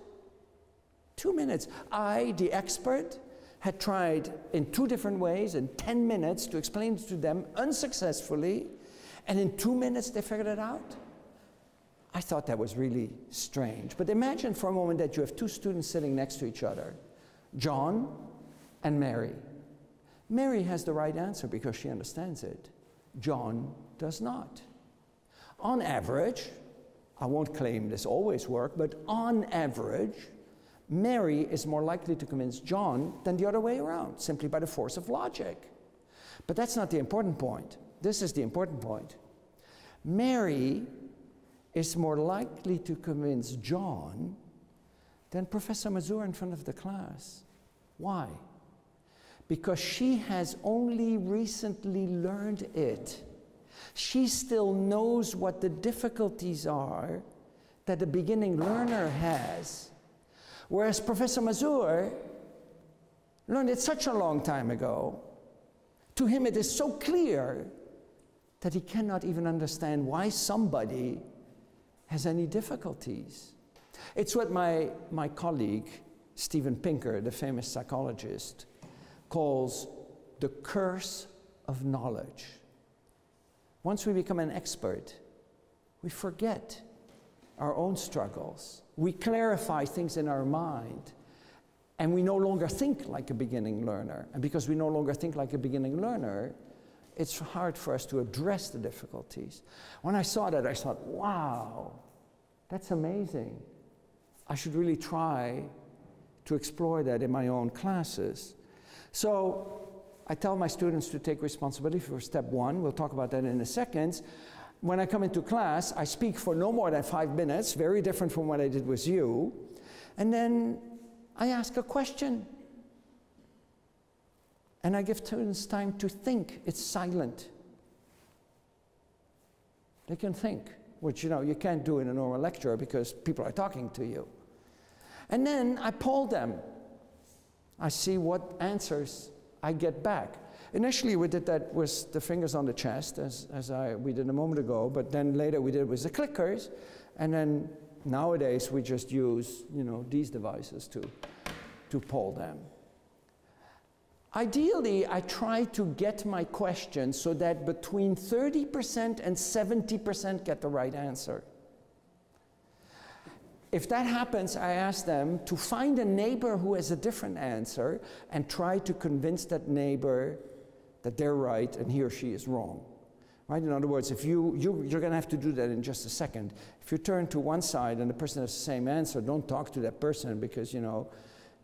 2 minutes. I, the expert, had tried in 2 different ways in 10 minutes to explain it to them unsuccessfully, and in 2 minutes they figured it out. I thought that was really strange. But imagine for a moment that you have 2 students sitting next to each other, John and Mary. Mary has the right answer because she understands it. John does not. On average, I won't claim this always works, but on average, Mary is more likely to convince John than the other way around, simply by the force of logic. But that's not the important point. This is the important point. Mary is more likely to convince John than Professor Mazur in front of the class. Why? Because she has only recently learned it. She still knows what the difficulties are that a beginning learner has. Whereas Professor Mazur learned it such a long time ago. To him it is so clear that he cannot even understand why somebody has any difficulties. It's what my colleague, Steven Pinker, the famous psychologist, calls the curse of knowledge. Once we become an expert, we forget our own struggles. We clarify things in our mind, and we no longer think like a beginning learner. And because we no longer think like a beginning learner, it's hard for us to address the difficulties. When I saw that, I thought, wow, that's amazing. I should really try to explore that in my own classes. So I tell my students to take responsibility for step 1. We'll talk about that in a second. When I come into class, I speak for no more than 5 minutes, very different from what I did with you. And then I ask a question. And I give students time to think. It's silent. They can think, which, you know, you can't do in a normal lecture because people are talking to you. And then I poll them. I see what answers I get back. Initially, we did that with the fingers on the chest, as we did a moment ago, but then later we did it with the clickers, and then nowadays we just use, you know, these devices to poll them. Ideally, I try to get my questions so that between 30% and 70% get the right answer. If that happens, I ask them to find a neighbor who has a different answer and try to convince that neighbor that they're right and he or she is wrong. Right? In other words, if you're going to have to do that in just a second. If you turn to one side and the person has the same answer, don't talk to that person because, you know,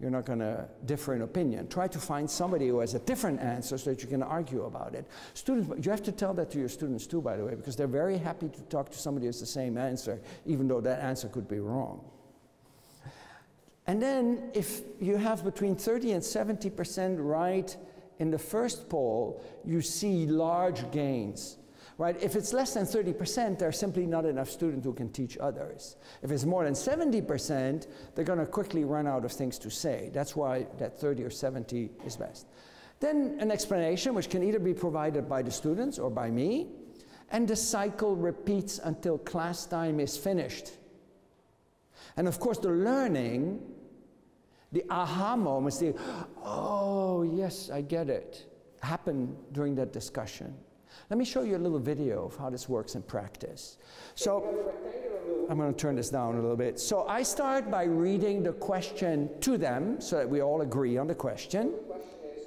you're not going to differ in opinion. Try to find somebody who has a different answer so that you can argue about it. Students, you have to tell that to your students too, by the way, because they're very happy to talk to somebody who has the same answer, even though that answer could be wrong. And then if you have between 30 and 70% right in the first poll, you see large gains. Right? If it's less than 30%, there are simply not enough students who can teach others. If it's more than 70%, they're going to quickly run out of things to say. That's why that 30 or 70 is best. Then an explanation, which can either be provided by the students or by me, and the cycle repeats until class time is finished. And of course, the learning, the aha moments, the, oh, yes, I get it, happen during that discussion. Let me show you a little video of how this works in practice. So I'm going to turn this down a little bit. So I start by reading the question to them so that we all agree on the question. The question is,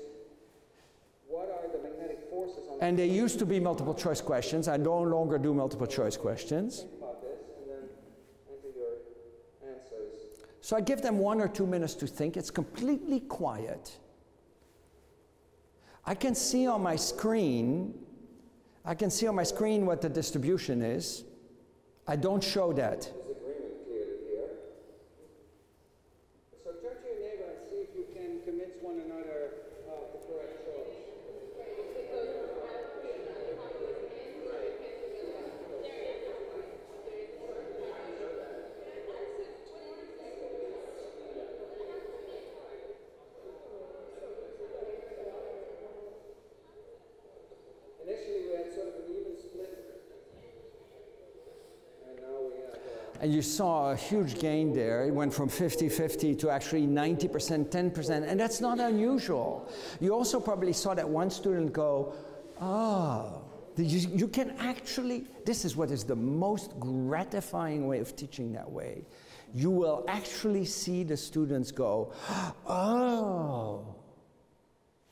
what are the magnetic forces on And they used to be multiple choice questions. I no longer do multiple choice questions. Think about this and then enter your answers. So I give them 1 or 2 minutes to think. It's completely quiet. I can see on my screen what the distribution is. I don't show that. Disagreement clearly here. So turn to your neighbor and see if you can convince one another of the correct choice. And you saw a huge gain there. It went from 50-50 to actually 90%, 10%, and that's not unusual. You also probably saw that one student go, oh, you can actually, this is what is the most gratifying way of teaching that way. You will actually see the students go, oh.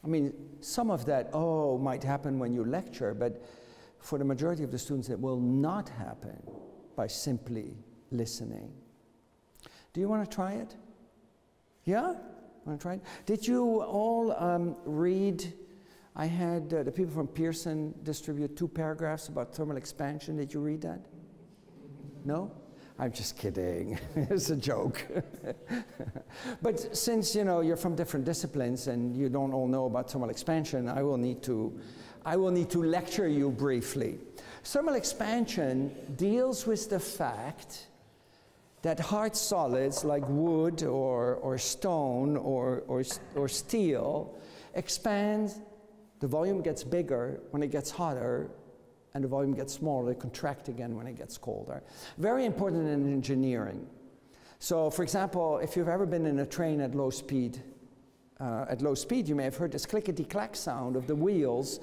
I mean, some of that, oh, might happen when you lecture, but for the majority of the students, it will not happen by simply listening. Do you want to try it? Yeah? Want to try it? Did you all read, I had the people from Pearson distribute 2 paragraphs about thermal expansion. Did you read that? No? I'm just kidding. It's a joke. But since you're from different disciplines and you don't all know about thermal expansion, I will need to lecture you briefly. Thermal expansion deals with the fact that hard solids like wood or stone or steel expand. The volume gets bigger when it gets hotter, and the volume gets smaller. They contract again when it gets colder. Very important in engineering. So, for example, if you've ever been in a train at low speed, you may have heard this clickety-clack sound of the wheels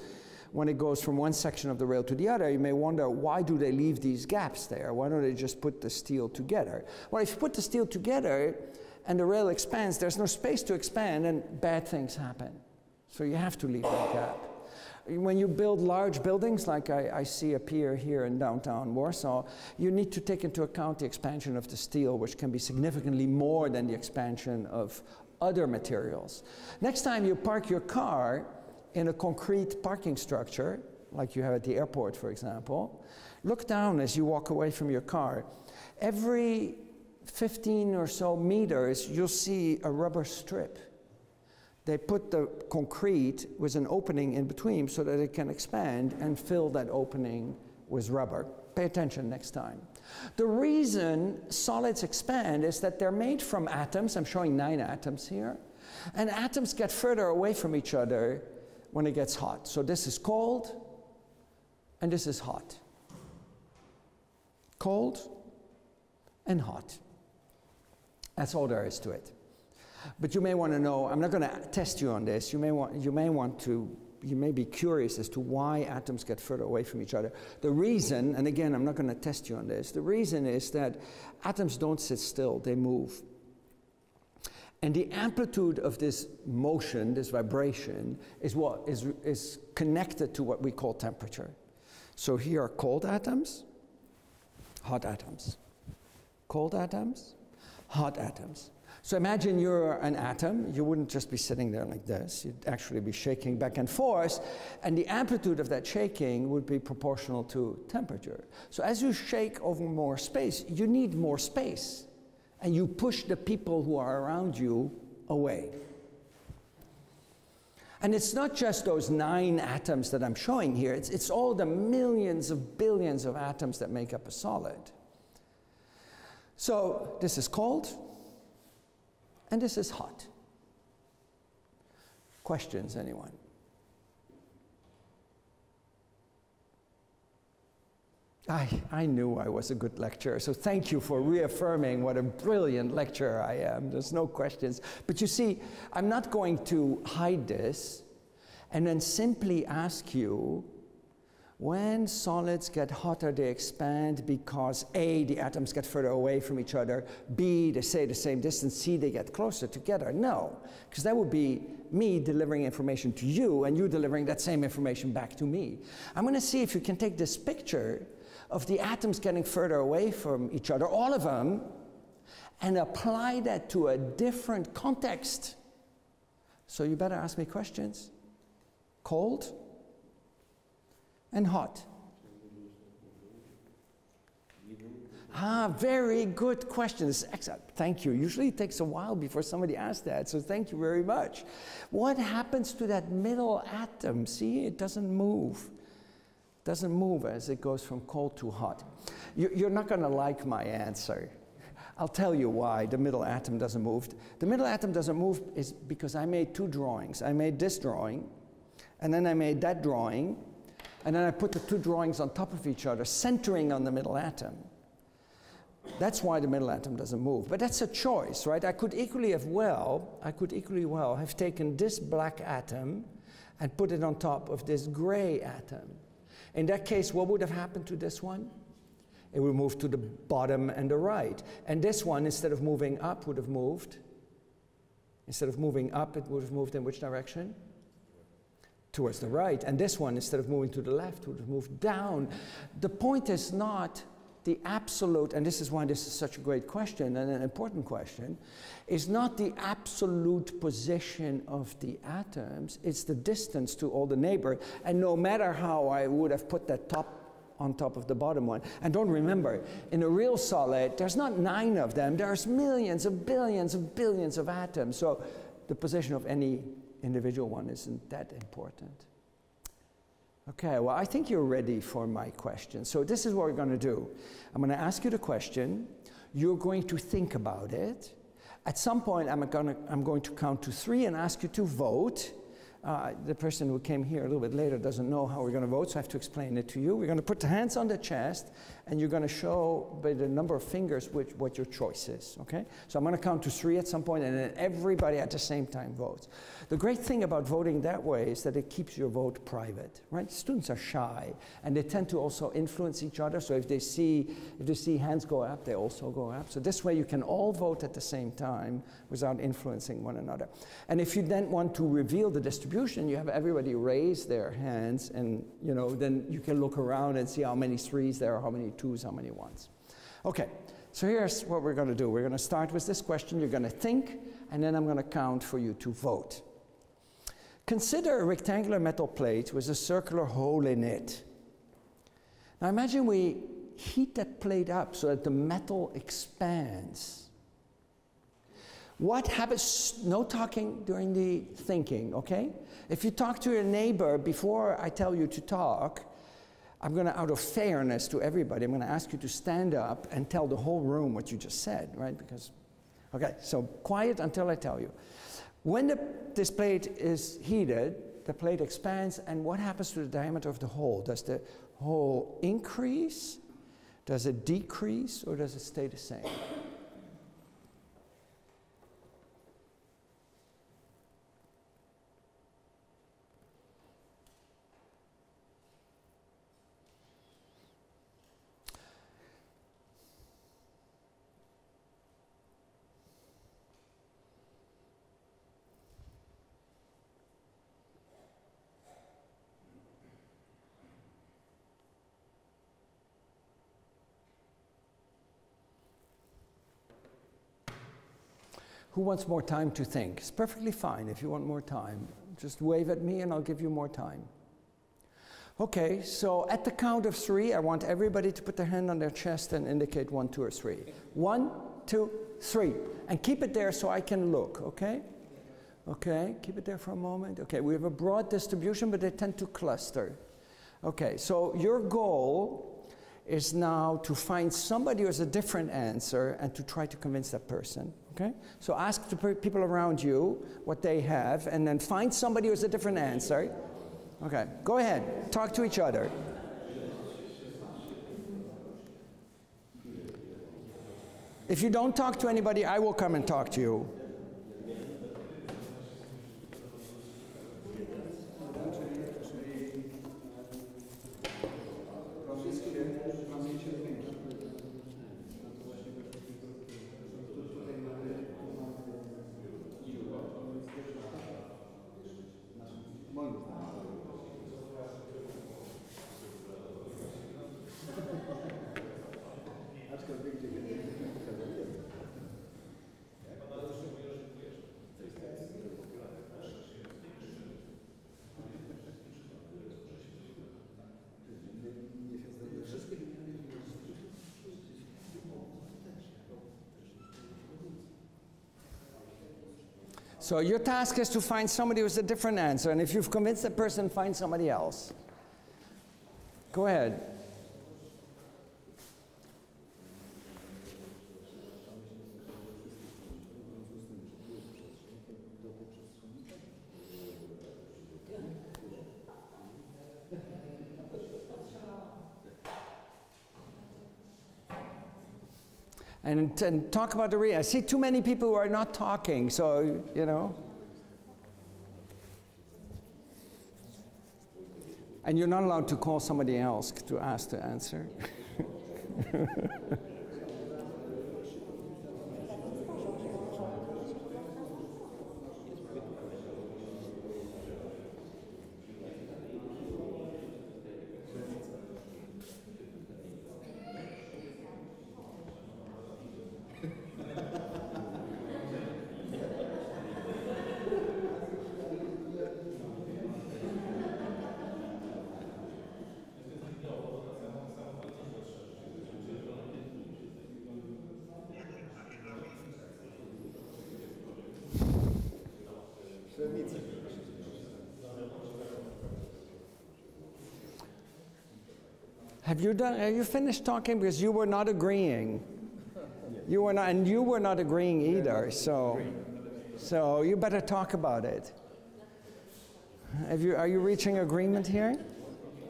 when it goes from one section of the rail to the other. You may wonder, why do they leave these gaps there? Why don't they just put the steel together? Well, if you put the steel together and the rail expands, there's no space to expand, and bad things happen. So you have to leave that gap. When you build large buildings, like I see appear here in downtown Warsaw, you need to take into account the expansion of the steel, which can be significantly more than the expansion of other materials. Next time you park your car in a concrete parking structure, like you have at the airport, for example, look down as you walk away from your car. Every 15 or so meters, you'll see a rubber strip. They put the concrete with an opening in between so that it can expand and fill that opening with rubber. Pay attention next time. The reason solids expand is that they're made from atoms. I'm showing 9 atoms here. And atoms get further away from each other when it gets hot. So this is cold, and this is hot. Cold and hot. That's all there is to it. But you may want to know, I'm not going to test you on this, you may be curious as to why atoms get further away from each other. The reason, and again, I'm not going to test you on this, the reason is that atoms don't sit still, they move. And the amplitude of this motion, this vibration, is connected to what we call temperature. So here are cold atoms, hot atoms. Cold atoms, hot atoms. So imagine you're an atom. You wouldn't just be sitting there like this. You'd actually be shaking back and forth, and the amplitude of that shaking would be proportional to temperature. So as you shake over more space, you need more space, and you push the people who are around you away. And it's not just those 9 atoms that I'm showing here. It's all the millions of billions of atoms that make up a solid. So this is cold. And this is hot. Questions, anyone? I knew I was a good lecturer, so thank you for reaffirming what a brilliant lecturer I am. There's no questions. But you see, I'm not going to hide this and then simply ask you, when solids get hotter, they expand because A, the atoms get further away from each other, B, they stay the same distance, C, they get closer together. No, because that would be me delivering information to you and you delivering that same information back to me. I'm going to see if you can take this picture of the atoms getting further away from each other, all of them, and apply that to a different context. So you better ask me questions. Cold and hot. Very good questions. Excellent. Thank you. Usually it takes a while before somebody asks that, so thank you very much. What happens to that middle atom? See, it doesn't move. It doesn't move as it goes from cold to hot. You're not going to like my answer. I'll tell you why the middle atom doesn't move. The middle atom doesn't move is because I made 2 drawings. I made this drawing, and then I made that drawing, and then I put the 2 drawings on top of each other, centering on the middle atom. That's why the middle atom doesn't move. But that's a choice, right? I could equally well have taken this black atom and put it on top of this gray atom. In that case, what would have happened to this one? It would move to the bottom and the right. And this one, instead of moving up, would have moved. Instead of moving up, it would have moved in which direction? Towards the right. And this one, instead of moving to the left, would have moved down. The point is not the absolute, and this is why this is such a great question and an important question, is not the absolute position of the atoms, it's the distance to all the neighbors. And no matter how I would have put that top on top of the bottom one, and don't remember, in a real solid, there's not 9 of them, there's millions of billions of atoms, so the position of any individual one isn't that important. Okay, well, I think you're ready for my question. So this is what we're going to do. I'm going to ask you the question. You're going to think about it. At some point, I'm going to count to 3 and ask you to vote. The person who came here a little bit later doesn't know how we're going to vote, so I have to explain it to you. We're going to put the hands on the chest, and you're going to show by the number of fingers what your choice is, okay? So I'm going to count to 3 at some point, and then everybody at the same time votes. The great thing about voting that way is that it keeps your vote private, right? Students are shy, and they tend to also influence each other, so if they see hands go up, they also go up. So this way you can all vote at the same time without influencing one another. And if you then want to reveal the distribution, you have everybody raise their hands, and then you can look around and see how many 3s there are, how many 2s, how many 1s. Okay, so here's what we're going to do. We're going to start with this question. You're going to think, and then I'm going to count for you to vote. Consider a rectangular metal plate with a circular hole in it. Now imagine we heat that plate up so that the metal expands. What happens? No talking during the thinking, okay? If you talk to your neighbor before I tell you to talk, I'm going to, out of fairness to everybody, I'm going to ask you to stand up and tell the whole room what you just said, right? Because, okay, so quiet until I tell you. When this plate is heated, the plate expands, and what happens to the diameter of the hole? Does the hole increase? Does it decrease? Or does it stay the same? Who wants more time to think? It's perfectly fine if you want more time. Just wave at me and I'll give you more time. Okay, so at the count of 3, I want everybody to put their hand on their chest and indicate 1, 2, or 3. 1, 2, 3. And keep it there so I can look, okay? Okay, keep it there for a moment. Okay, we have a broad distribution, but they tend to cluster. Okay, so your goal is now to find somebody who has a different answer and to try to convince that person. Okay? So ask the people around you what they have, and then find somebody who has a different answer. Okay, go ahead. Talk to each other. If you don't talk to anybody, I will come and talk to you. So your task is to find somebody with a different answer, and if you've convinced that person, find somebody else. Go ahead. and talk about the reading. I see too many people who are not talking, so, you know. And you're not allowed to call somebody else to ask to answer. Have you finished talking? Because you were not agreeing. You were not, and you were not agreeing either, so you better talk about it. Are you reaching agreement here?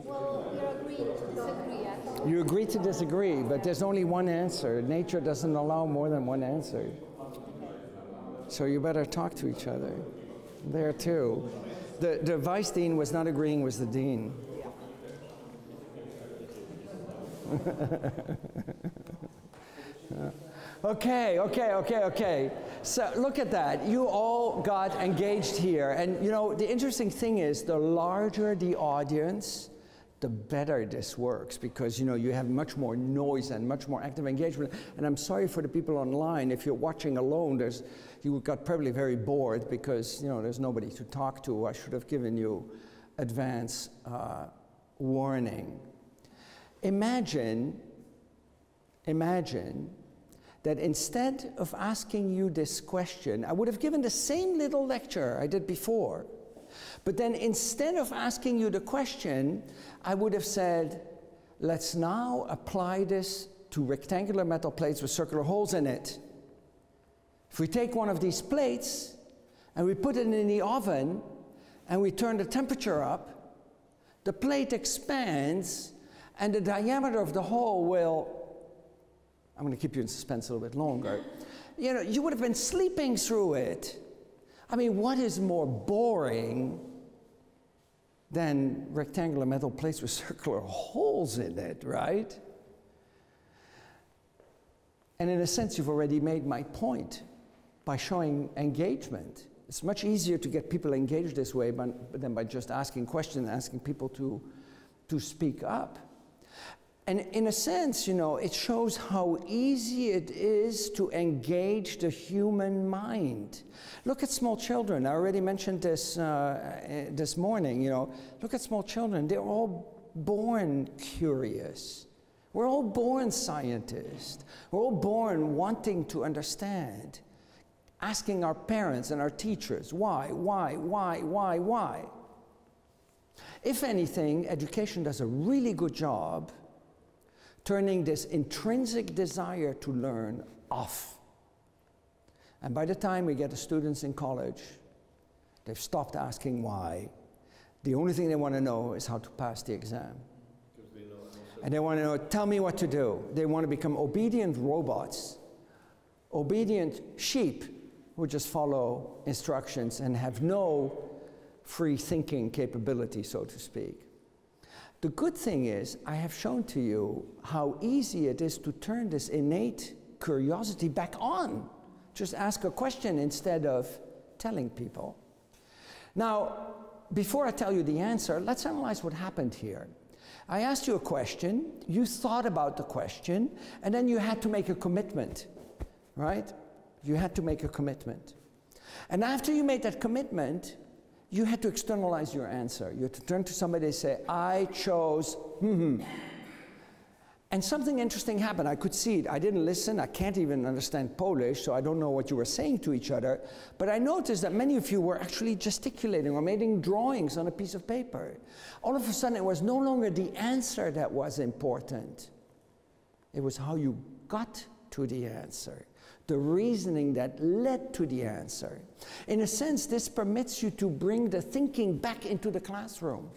Well, you're agreeing to disagree, yes. You agree to disagree, but there's only one answer. Nature doesn't allow more than one answer. So you better talk to each other. There too. The vice dean was not agreeing with the dean. Okay. So look at that. You all got engaged here. And you know, the interesting thing is the larger the audience, the better this works, because you know, you have much more noise and much more active engagement. And I'm sorry for the people online. If you're watching alone, you got probably very bored because you know, there's nobody to talk to. I should have given you advance warning. Imagine that instead of asking you this question, I would have given the same little lecture I did before, but then instead of asking you the question, I would have said, let's now apply this to rectangular metal plates with circular holes in it. If we take one of these plates and we put it in the oven and we turn the temperature up, the plate expands and the diameter of the hole will, I'm going to keep you in suspense a little bit longer. You know, you would have been sleeping through it. I mean, what is more boring than rectangular metal plates with circular holes in it, right? And in a sense, you've already made my point by showing engagement. It's much easier to get people engaged this way than by just asking questions, asking people to speak up. And in a sense, you know, it shows how easy it is to engage the human mind. Look at small children. I already mentioned this this morning, you know. Look at small children. They're all born curious. We're all born scientists. We're all born wanting to understand, asking our parents and our teachers, why? If anything, education does a really good job turning this intrinsic desire to learn off. And by the time we get the students in college, they've stopped asking why. The only thing they want to know is how to pass the exam. And they want to know, tell me what to do. They want to become obedient robots, obedient sheep who just follow instructions and have no free thinking capability, so to speak. The good thing is, I have shown to you how easy it is to turn this innate curiosity back on. Just ask a question instead of telling people. Now, before I tell you the answer, let's analyze what happened here. I asked you a question, you thought about the question, and then you had to make a commitment, right? You had to make a commitment. And after you made that commitment, you had to externalize your answer. You had to turn to somebody and say, I chose, And something interesting happened. I could see it. I didn't listen. I can't even understand Polish, so I don't know what you were saying to each other. But I noticed that many of you were actually gesticulating or making drawings on a piece of paper. All of a sudden, it was no longer the answer that was important. It was how you got to the answer, the reasoning that led to the answer. In a sense, this permits you to bring the thinking back into the classroom.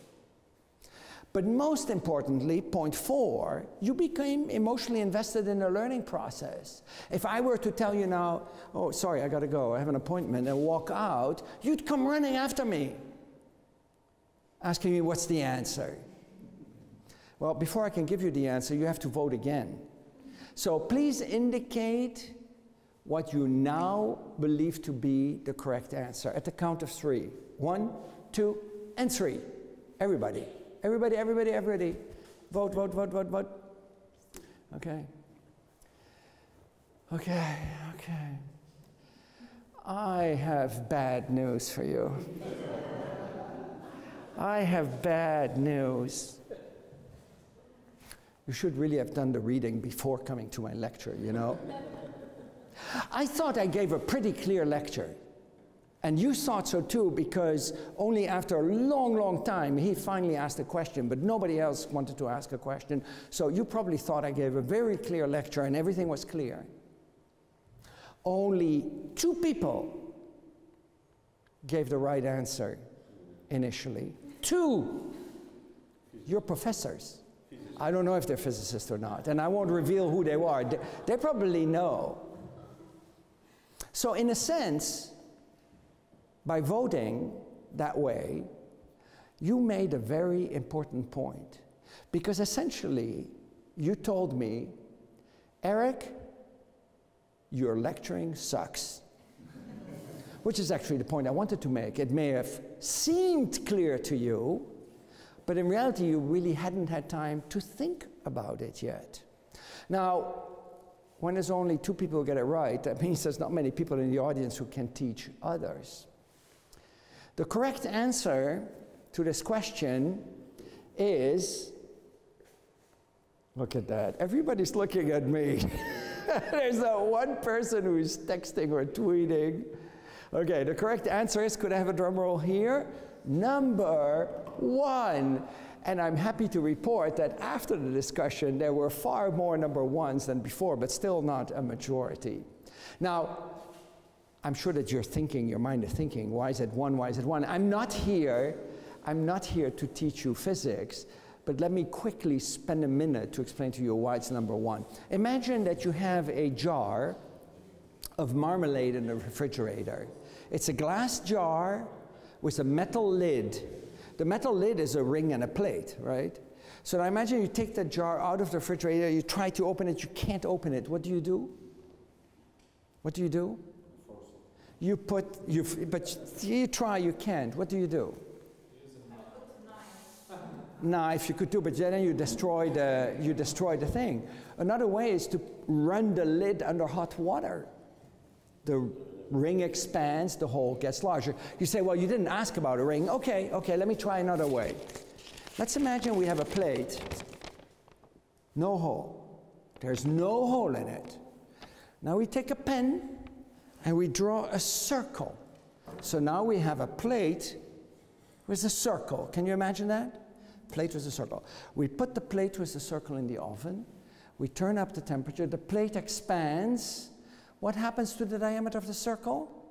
But most importantly, point 4, you became emotionally invested in the learning process. If I were to tell you now, oh, sorry, I got to go, I have an appointment, and walk out, you'd come running after me, asking me what's the answer. Well, before I can give you the answer, you have to vote again. So please indicate what you now believe to be the correct answer at the count of 3. 1, 2, and 3. Everybody. Everybody, everybody, everybody. Vote, vote, vote, vote, vote. Okay. Okay, okay. I have bad news for you. I have bad news. You should really have done the reading before coming to my lecture, you know. I thought I gave a pretty clear lecture. And you thought so too, because only after a long, long time, he finally asked a question, but nobody else wanted to ask a question. So you probably thought I gave a very clear lecture and everything was clear. Only 2 people gave the right answer initially. 2. You're professors. I don't know if they're physicists or not, and I won't reveal who they are. They probably know. So in a sense, by voting that way, you made a very important point. Because essentially, you told me, Eric, your lecturing sucks. Which is actually the point I wanted to make. It may have seemed clear to you, but in reality, you really hadn't had time to think about it yet. Now, when there's only 2 people who get it right, that means there's not many people in the audience who can teach others. The correct answer to this question is, look at that, everybody's looking at me. There's not one person who's texting or tweeting. Okay, the correct answer is, could I have a drum roll here? Number 1. And I'm happy to report that after the discussion, there were far more number 1s than before, but still not a majority. Now, I'm sure that you're thinking, your mind is thinking, why is it 1, why is it 1? I'm not here to teach you physics, but let me quickly spend a minute to explain to you why it's number 1. Imagine that you have a jar of marmalade in the refrigerator. It's a glass jar with a metal lid. The metal lid is a ring and a plate, right? So now imagine you take that jar out of the refrigerator, you try to open it, you can't open it. What do you do? What do you do? But you try, you can't. What do you do? Knife you could do, but then you destroy the thing. Another way is to run the lid under hot water. The ring expands, the hole gets larger. You say, well, you didn't ask about a ring. Okay, let me try another way. Let's imagine we have a plate, no hole. There's no hole in it. Now we take a pen and we draw a circle. So now we have a plate with a circle. Can you imagine that? Plate with a circle. We put the plate with the circle in the oven. We turn up the temperature. The plate expands. What happens to the diameter of the circle?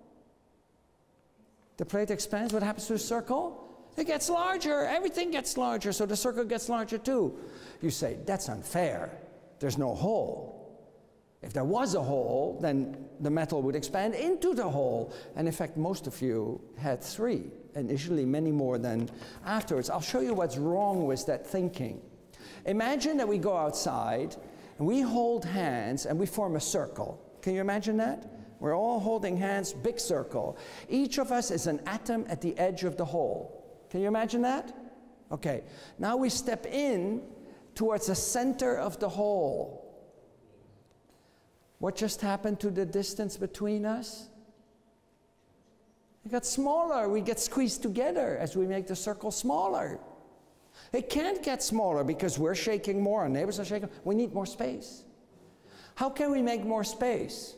The plate expands. What happens to the circle? It gets larger. Everything gets larger, so the circle gets larger too. You say, that's unfair. There's no hole. If there was a hole, then the metal would expand into the hole. And in fact, most of you had 3, initially many more than afterwards. I'll show you what's wrong with that thinking. Imagine that we go outside, and we hold hands, and we form a circle. Can you imagine that? We're all holding hands, big circle. Each of us is an atom at the edge of the hole. Can you imagine that? Okay, now we step in towards the center of the hole. What just happened to the distance between us? It got smaller. We get squeezed together as we make the circle smaller. It can't get smaller because we're shaking more, our neighbors are shaking. We need more space. How can we make more space?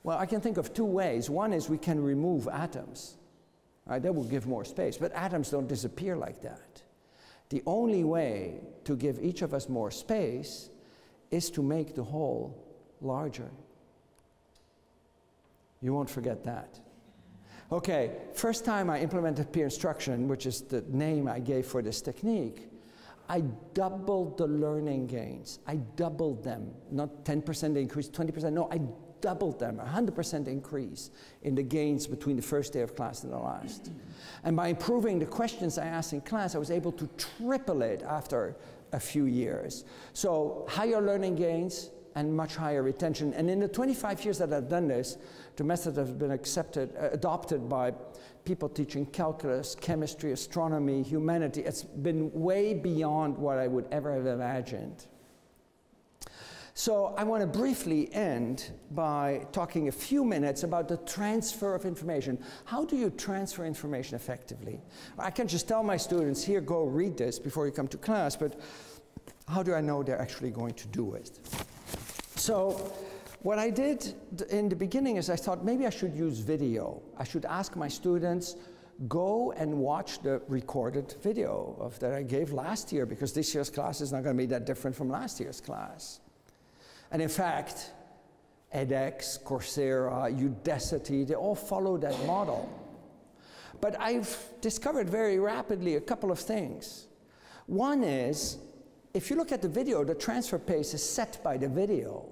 Well, I can think of 2 ways. One is we can remove atoms. Right? That will give more space, but atoms don't disappear like that. The only way to give each of us more space is to make the hole larger. You won't forget that. Okay, first time I implemented peer instruction, which is the name I gave for this technique, I doubled the learning gains. I doubled them, not 10% increase, 20%, no, I doubled them, 100% increase in the gains between the first day of class and the last. And by improving the questions I asked in class, I was able to triple it after a few years. So higher learning gains and much higher retention. And in the 25 years that I've done this, the method has been adopted by people teaching calculus, chemistry, astronomy, humanity. It's been way beyond what I would ever have imagined. So I want to briefly end by talking a few minutes about the transfer of information. How do you transfer information effectively? I can just tell my students, here, go read this before you come to class, but how do I know they're actually going to do it? So what I did in the beginning is I thought maybe I should use video. I should ask my students, go and watch the recorded video that I gave last year, because this year's class is not going to be that different from last year's class. And in fact, edX, Coursera, Udacity, they all follow that model. But I've discovered very rapidly a couple of things. One is, if you look at the video, the transfer pace is set by the video.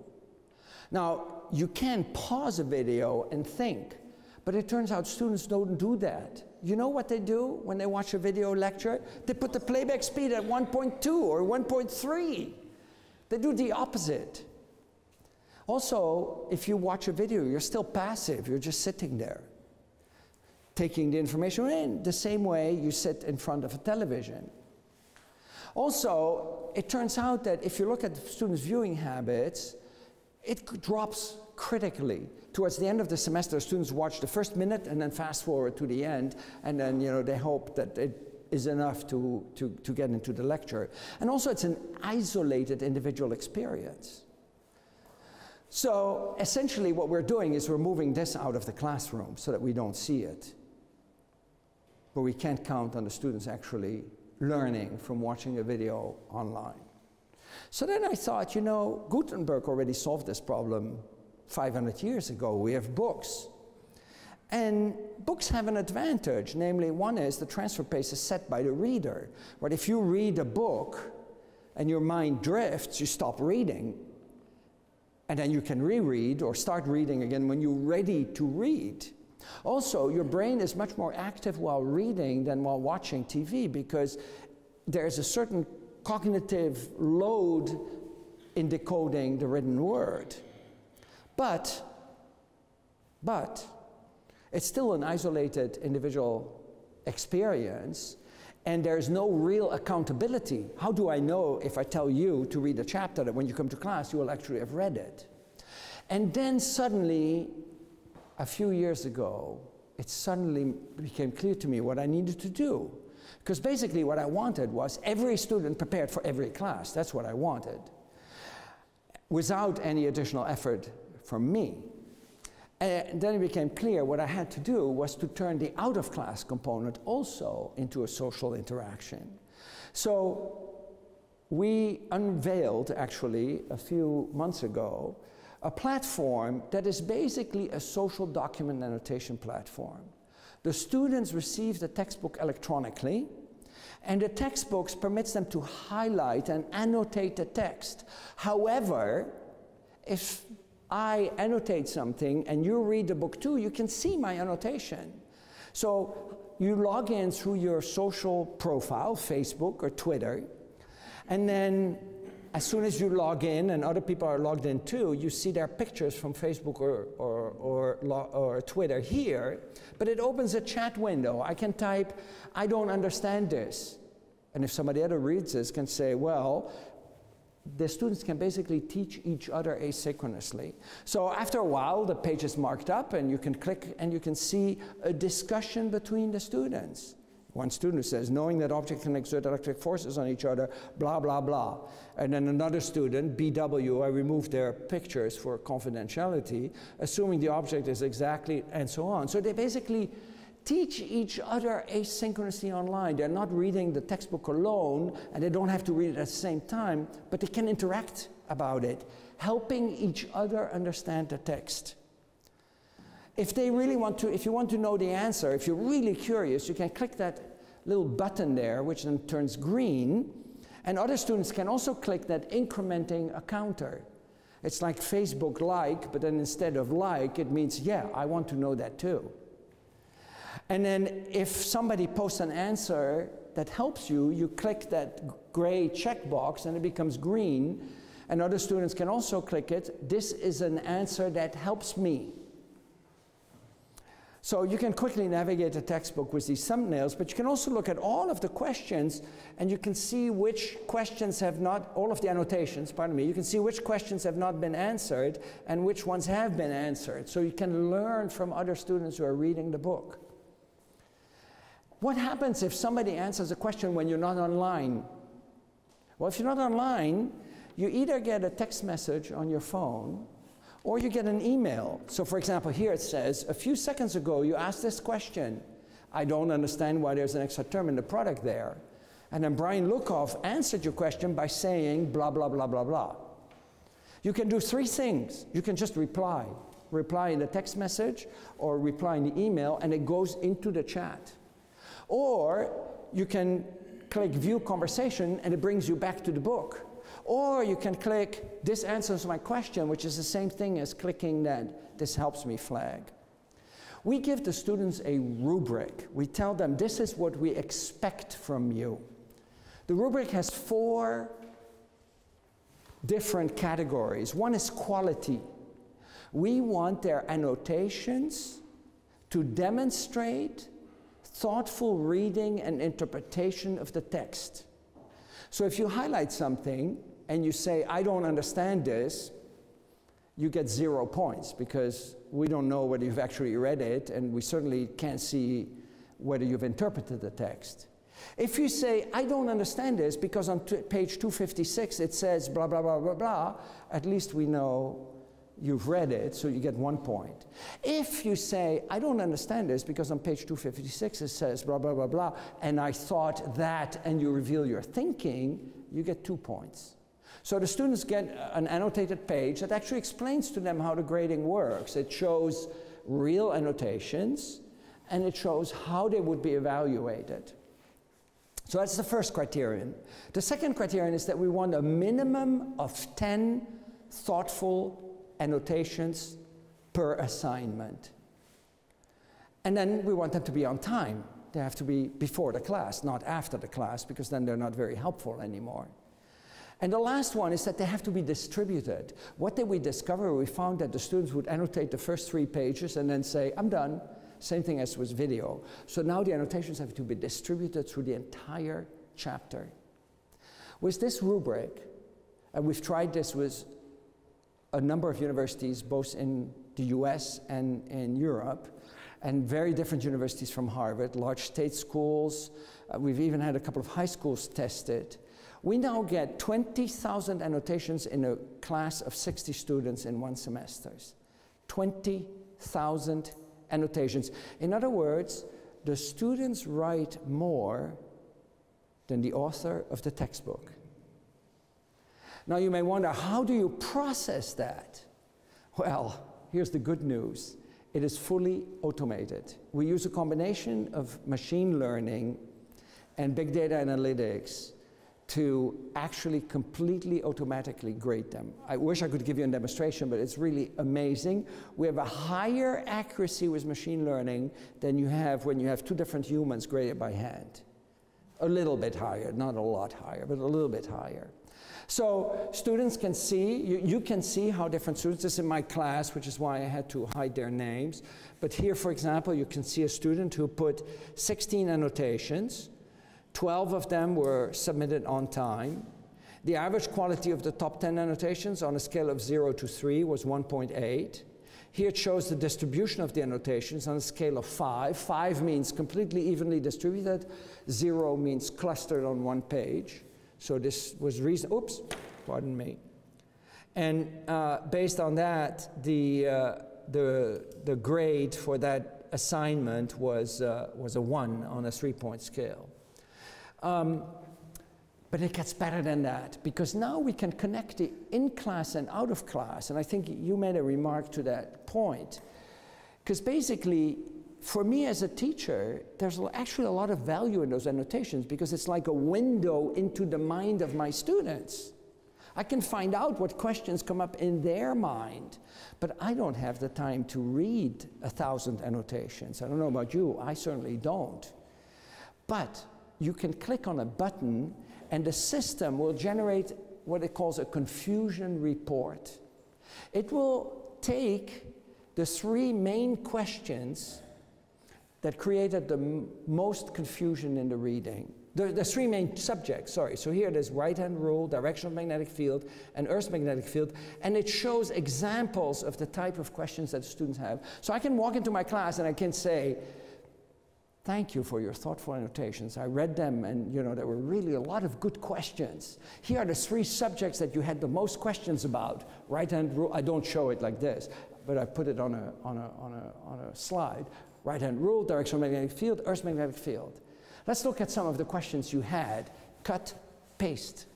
Now, you can pause a video and think, but it turns out students don't do that. You know what they do when they watch a video lecture? They put the playback speed at 1.2 or 1.3. They do the opposite. Also, if you watch a video, you're still passive. You're just sitting there, taking the information in the same way you sit in front of a television. Also, it turns out that if you look at students' viewing habits, it drops critically. Towards the end of the semester, students watch the first minute and then fast forward to the end, and then they hope that it is enough to get into the lecture. And also, it's an isolated individual experience. So essentially what we're doing is we're moving this out of the classroom so that we don't see it. But we can't count on the students actually learning from watching a video online. So then I thought, Gutenberg already solved this problem 500 years ago. We have books. And books have an advantage, namely one is the transfer pace is set by the reader. But if you read a book and your mind drifts, you stop reading. And then you can reread or start reading again when you're ready to read. Also, your brain is much more active while reading than while watching TV, because there's a certain cognitive load in decoding the written word. But it's still an isolated individual experience, and there's no real accountability. How do I know if I tell you to read a chapter that when you come to class you will actually have read it? And then suddenly, a few years ago, it suddenly became clear to me what I needed to do. Because basically what I wanted was every student prepared for every class. That's what I wanted, without any additional effort from me. And then it became clear what I had to do was to turn the out-of-class component also into a social interaction. So we unveiled, actually, a few months ago, a platform that is basically a social document annotation platform. The students receive the textbook electronically, and the textbooks permits them to highlight and annotate the text. However, if I annotate something and you read the book too, you can see my annotation. So you log in through your social profile, Facebook or Twitter, and then as soon as you log in and other people are logged in too, you see their pictures from Facebook or Twitter here, but it opens a chat window. I can type, I don't understand this. And if somebody else reads this, can say, well, the students can basically teach each other asynchronously. So after a while, the page is marked up and you can click and you can see a discussion between the students. One student says, knowing that objects can exert electric forces on each other, blah, blah, blah. And then another student, BW, I removed their pictures for confidentiality, assuming the object is exactly, and so on. So they basically teach each other asynchronously online. They're not reading the textbook alone, and they don't have to read it at the same time, but they can interact about it, helping each other understand the text. If they really want to, if you want to know the answer, if you're really curious, you can click that little button there, which then turns green, And other students can also click that incrementing a counter. It's like Facebook like, but then instead of like, it means, yeah, I want to know that too. And then if somebody posts an answer that helps you, you click that gray checkbox and it becomes green. And other students can also click it. This is an answer that helps me. So you can quickly navigate a textbook with these thumbnails, but you can also look at all of the questions and you can see which questions have not, all of the annotations, pardon me, you can see which questions have not been answered and which ones have been answered. So you can learn from other students who are reading the book. What happens if somebody answers a question when you're not online? Well, if you're not online, you either get a text message on your phone or you get an email. So for example, here it says, a few seconds ago you asked this question. I don't understand why there's an extra term in the product there. And then Brian Lukoff answered your question by saying blah, blah, blah, blah, blah. You can do three things. You can just reply. Reply in the text message or reply in the email and it goes into the chat. Or you can click view conversation and it brings you back to the book. Or you can click, this answers my question, which is the same thing as clicking that this helps me flag. We give the students a rubric. We tell them this is what we expect from you. The rubric has 4 different categories. One is quality. We want their annotations to demonstrate thoughtful reading and interpretation of the text. So if you highlight something and you say, I don't understand this, you get 0 points because we don't know whether you've actually read it and we certainly can't see whether you've interpreted the text. If you say, I don't understand this because on page 256 it says blah, blah, blah, blah, blah, at least we know you've read it, so you get 1 point. If you say, I don't understand this because on page 256 it says blah, blah, blah, blah, and I thought that, and you reveal your thinking, you get 2 points. So the students get an annotated page that actually explains to them how the grading works. It shows real annotations, and it shows how they would be evaluated. So that's the first criterion. The second criterion is that we want a minimum of 10 thoughtful annotations per assignment. And then we want them to be on time. They have to be before the class, not after the class, because then they're not very helpful anymore. And the last one is that they have to be distributed. What did we discover? We found that the students would annotate the first 3 pages and then say, I'm done. Same thing as with video. So now the annotations have to be distributed through the entire chapter. With this rubric, and we've tried this with a number of universities, both in the US and in Europe, and very different universities from Harvard, large state schools. We've even had a couple of high schools tested. We now get 20,000 annotations in a class of 60 students in 1 semester. 20,000 annotations. In other words, the students write more than the author of the textbook. Now you may wonder, how do you process that? Well, here's the good news. It is fully automated. We use a combination of machine learning and big data analytics to actually completely automatically grade them. I wish I could give you a demonstration, but it's really amazing. We have a higher accuracy with machine learning than you have when you have 2 different humans graded by hand. A little bit higher, not a lot higher, but a little bit higher. So students can see, you can see how different students, this is in my class, which is why I had to hide their names. But here, for example, you can see a student who put 16 annotations. 12 of them were submitted on time. The average quality of the top 10 annotations on a scale of 0 to 3 was 1.8. Here it shows the distribution of the annotations on a scale of 5. 5 means completely evenly distributed. 0 means clustered on 1 page. So this was oops, pardon me. And based on that, the grade for that assignment was a 1 on a 3-point scale. But it gets better than that, because now we can connect the in-class and out-of-class, and I think you made a remark to that point. Because basically, for me as a teacher, there's actually a lot of value in those annotations because it's like a window into the mind of my students. I can find out what questions come up in their mind, but I don't have the time to read 1,000 annotations. I don't know about you, I certainly don't. But you can click on a button and the system will generate what it calls a confusion report. It will take the 3 main questions that created the most confusion in the reading. The 3 main subjects, sorry. So here it is, right-hand rule, direction of magnetic field, and Earth's magnetic field, and it shows examples of the type of questions that students have. So I can walk into my class and I can say, thank you for your thoughtful annotations. I read them and there were really a lot of good questions. Here are the 3 subjects that you had the most questions about. Right-hand rule, I don't show it like this, but I put it on a slide. Right-hand rule, direction of magnetic field, Earth's magnetic field. Let's look at some of the questions you had. Cut, paste.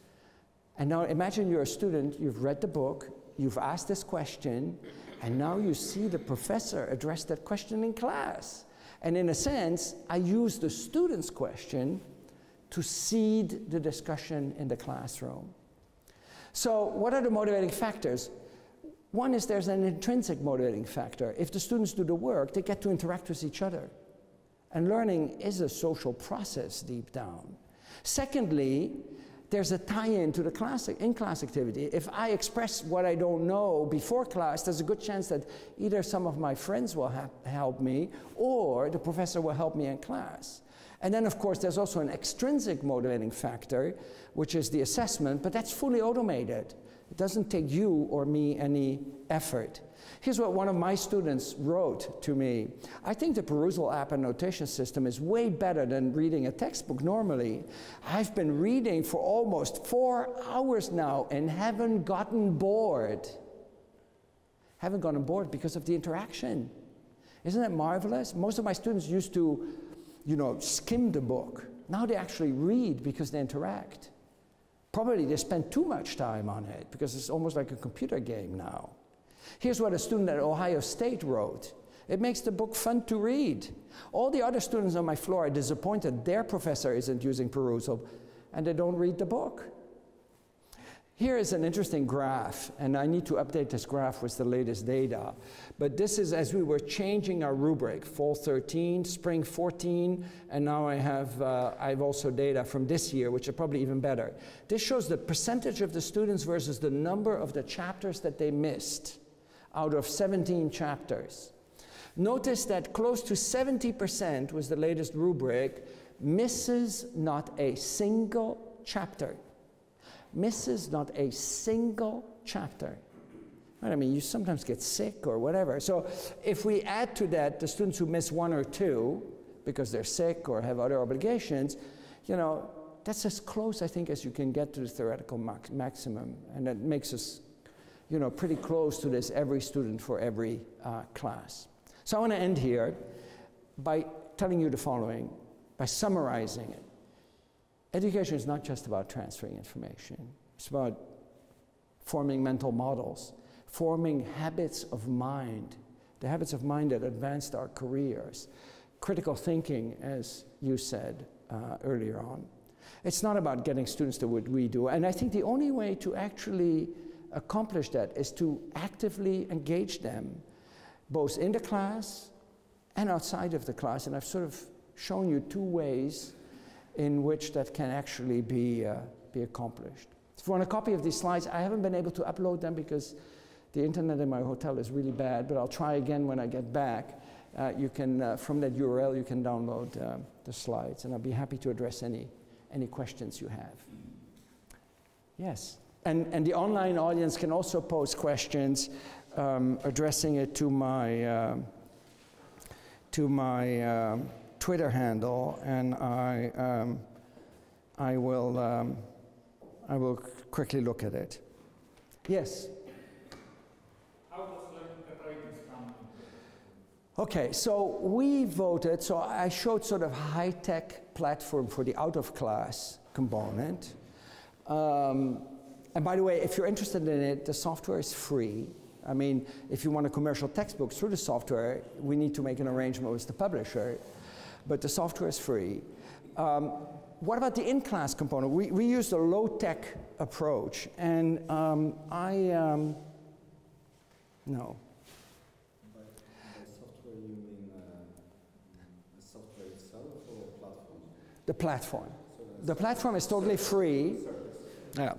And now imagine you're a student, you've read the book, you've asked this question, and now you see the professor address that question in class. And in a sense, I use the student's question to seed the discussion in the classroom. So what are the motivating factors? One is there's an intrinsic motivating factor. If the students do the work, they get to interact with each other. And learning is a social process deep down. Secondly, there's a tie-in to the in-class activity. If I express what I don't know before class, there's a good chance that either some of my friends will help me or the professor will help me in class. And then, of course, there's also an extrinsic motivating factor, which is the assessment, but that's fully automated. It doesn't take you or me any effort. Here's what one of my students wrote to me. I think the perusal app and notation system is way better than reading a textbook normally. I've been reading for almost 4 hours now and haven't gotten bored. Haven't gotten bored because of the interaction. Isn't that marvelous? Most of my students used to, skim the book. Now they actually read because they interact. Probably they spend too much time on it because it's almost like a computer game now. Here's what a student at Ohio State wrote. It makes the book fun to read. All the other students on my floor are disappointed their professor isn't using perusal and they don't read the book. Here is an interesting graph, and I need to update this graph with the latest data. But this is as we were changing our rubric, fall 13, spring 14, and now I have also data from this year, which are probably even better. This shows the percentage of the students versus the number of the chapters that they missed out of 17 chapters. Notice that close to 70% was the latest rubric, misses not a single chapter. Misses not a single chapter. Right? I mean, you sometimes get sick or whatever. So if we add to that the students who miss 1 or 2 because they're sick or have other obligations, that's as close, I think, as you can get to the theoretical maximum. And that makes us, pretty close to this every student for every class. So I want to end here by telling you the following, by summarizing it. Education is not just about transferring information. It's about forming mental models, forming habits of mind, the habits of mind that advanced our careers, critical thinking, as you said earlier on. It's not about getting students to what we do. And I think the only way to actually accomplish that is to actively engage them, both in the class and outside of the class. And I've sort of shown you 2 ways in which that can actually be accomplished. If you want a copy of these slides, I haven't been able to upload them because the internet in my hotel is really bad, but I'll try again when I get back. You can, from that URL, you can download the slides, and I'll be happy to address any questions you have. Yes, and the online audience can also pose questions, addressing it to my Twitter handle, and I will quickly look at it. Yes? How does Catalytics come? Okay, so we voted, so I showed sort of high-tech platform for the out-of-class component. And by the way, if you're interested in it, the software is free. I mean, if you want a commercial textbook through the software, we need to make an arrangement with the publisher, but the software is free. What about the in-class component? We used a low-tech approach, and no. By software, you mean the software itself or a platform? The platform. The platform is totally free. Yeah,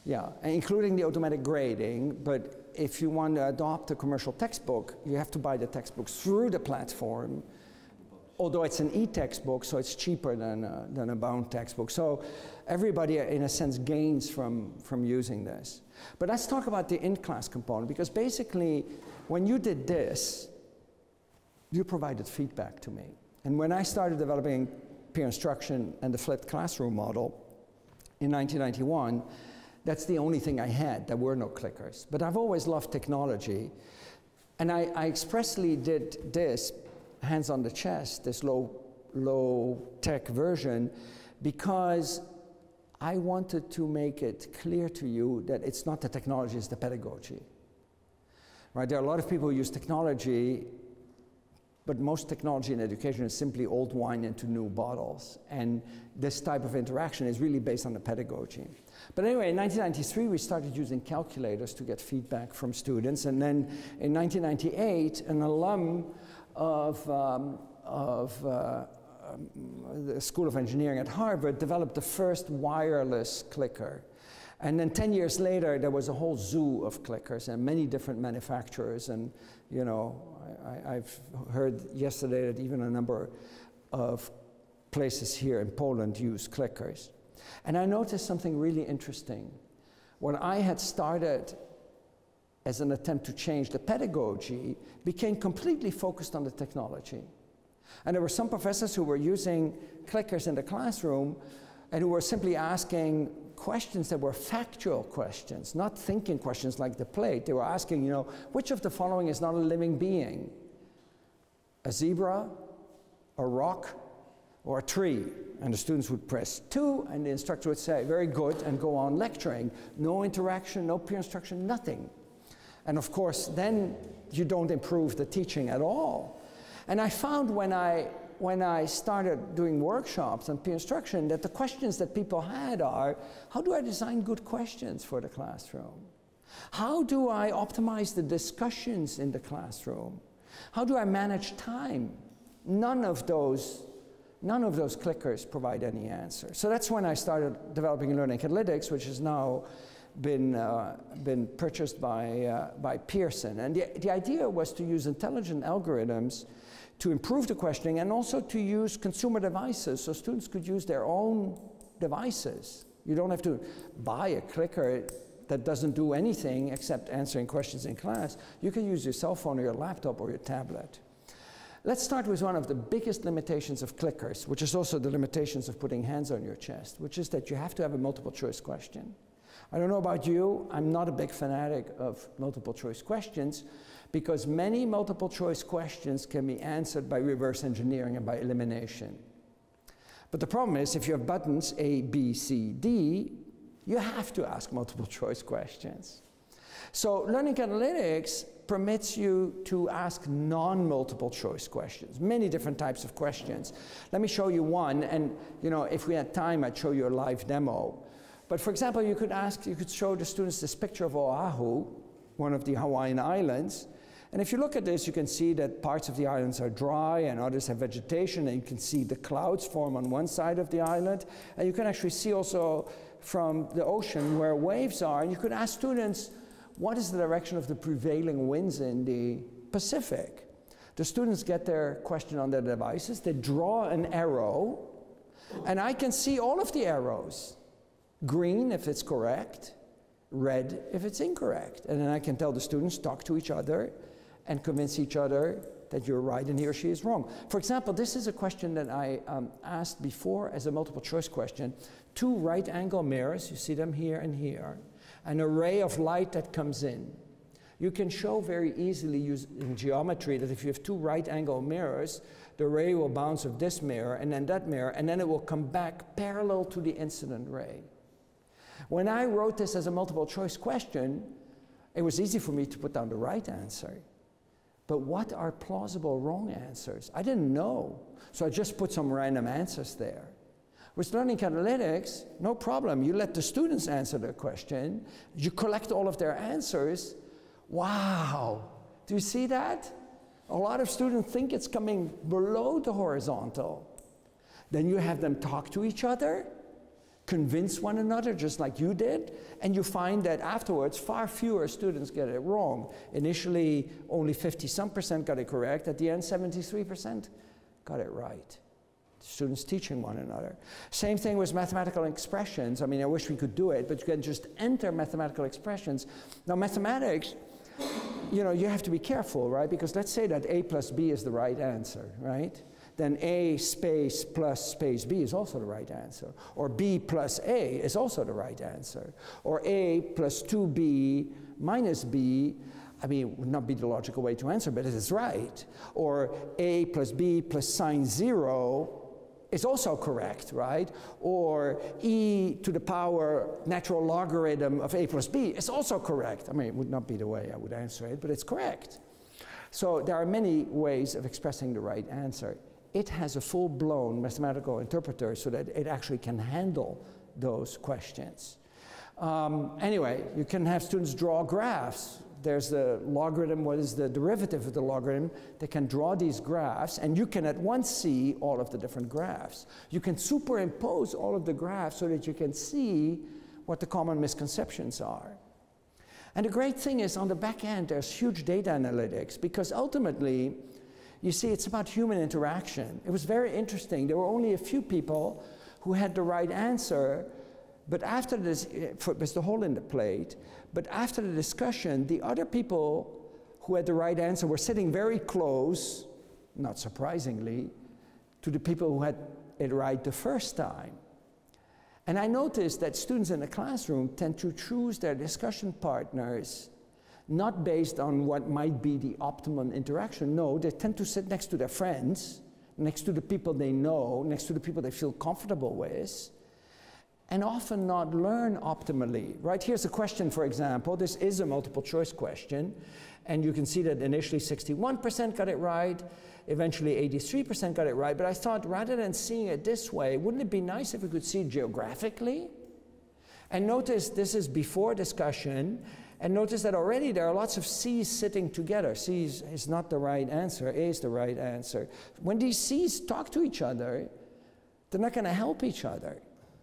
yeah, including the automatic grading, but if you want to adopt a commercial textbook, you have to buy the textbooks through the platform, although it's an e-textbook, so it's cheaper than a bound textbook. So everybody, in a sense, gains from using this. But let's talk about the in-class component, because basically, when you did this, you provided feedback to me. And when I started developing peer instruction and the flipped classroom model in 1991, that's the only thing I had. There were no clickers. But I've always loved technology, and I expressly did this hands on the chest, this low-tech version, because I wanted to make it clear to you that it's not the technology, it's the pedagogy. Right? There are a lot of people who use technology, but most technology in education is simply old wine into new bottles. And this type of interaction is really based on the pedagogy. But anyway, in 1993, we started using calculators to get feedback from students. And then in 1998, an alum of the School of Engineering at Harvard developed the first wireless clicker. And then 10 years later, there was a whole zoo of clickers and many different manufacturers. And, you know, I've heard yesterday that even a number of places here in Poland use clickers. And I noticed something really interesting. What I had started as an attempt to change the pedagogy became completely focused on the technology. And there were some professors who were using clickers in the classroom and who were simply asking questions that were factual questions, not thinking questions like the plate. They were asking, you know, which of the following is not a living being? A zebra, a rock, or a tree? And the students would press 2, and the instructor would say, very good, and go on lecturing. No interaction, no peer instruction, nothing. And of course, then you don't improve the teaching at all. And I found when I started doing workshops on peer instruction that the questions that people had are, how do I design good questions for the classroom? How do I optimize the discussions in the classroom? How do I manage time? None of those clickers provide any answer. So that's when I started developing learning catalytics, which has now been purchased by Pearson. And the idea was to use intelligent algorithms to improve the questioning and also to use consumer devices so students could use their own devices. You don't have to buy a clicker that doesn't do anything except answering questions in class. You can use your cell phone or your laptop or your tablet. Let's start with one of the biggest limitations of clickers, which is also the limitations of putting hands on your chest, which is that you have to have a multiple choice question. I don't know about you, I'm not a big fanatic of multiple choice questions because many multiple choice questions can be answered by reverse engineering and by elimination. But the problem is if you have buttons A, B, C, D, you have to ask multiple choice questions. So learning catalytics permits you to ask non-multiple choice questions, many different types of questions. Let me show you one, and you know, if we had time, I'd show you a live demo. But for example, you could show the students this picture of Oahu, one of the Hawaiian islands. And if you look at this, you can see that parts of the islands are dry and others have vegetation, and you can see the clouds form on one side of the island. And you can actually see also from the ocean where waves are. And you could ask students, what is the direction of the prevailing winds in the Pacific? The students get their question on their devices. They draw an arrow, and I can see all of the arrows. Green if it's correct, red if it's incorrect. And then I can tell the students, talk to each other and convince each other that you're right and he or she is wrong. For example, this is a question that I asked before as a multiple choice question. 2 right angle mirrors, you see them here and here, an array of light that comes in. You can show very easily using geometry that if you have 2 right angle mirrors, the ray will bounce off this mirror and then that mirror, and then it will come back parallel to the incident ray. When I wrote this as a multiple choice question, It was easy for me to put down the right answer. But what are plausible wrong answers? I didn't know. So I just put some random answers there. With learning catalytics, no problem. You let the students answer the question. You collect all of their answers. Wow. Do you see that? A lot of students think it's coming below the horizontal. Then you have them talk to each other, convince one another, just like you did, and you find that afterwards, far fewer students get it wrong. Initially, only 50-some% got it correct. At the end, 73% got it right. Students teaching one another. Same thing with mathematical expressions. I mean, I wish we could do it, but you can just enter mathematical expressions. Now, mathematics, you know, you have to be careful, right? Because let's say that A plus B is the right answer, right? Then A space plus space B is also the right answer. Or B plus A is also the right answer. Or A plus 2B minus B, I mean, it would not be the logical way to answer, but it is right. Or A plus B plus sine 0 is also correct, right? Or e to the power natural logarithm of A plus B is also correct. I mean, it would not be the way I would answer it, but it's correct. So there are many ways of expressing the right answer. It has a full-blown mathematical interpreter so that it actually can handle those questions. Anyway, you can have students draw graphs. There's the logarithm, what is the derivative of the logarithm? They can draw these graphs, and you can at once see all of the different graphs. You can superimpose all of the graphs so that you can see what the common misconceptions are. And the great thing is, on the back end, there's huge data analytics, because ultimately, you see, it's about human interaction. It was very interesting. There were only a few people who had the right answer, but after this, there's the hole in the plate, but after the discussion, the other people who had the right answer were sitting very close, not surprisingly, to the people who had it right the first time. And I noticed that students in the classroom tend to choose their discussion partners not based on what might be the optimum interaction. No, they tend to sit next to their friends, next to the people they know, next to the people they feel comfortable with, and often not learn optimally, right? Here's a question, for example. This is a multiple choice question, and you can see that initially 61% got it right, eventually 83% got it right, but I thought rather than seeing it this way, wouldn't it be nice if we could see it geographically? And notice this is before discussion, and notice that already there are lots of C's sitting together. C is not the right answer, A is the right answer. When these C's talk to each other, they're not gonna help each other,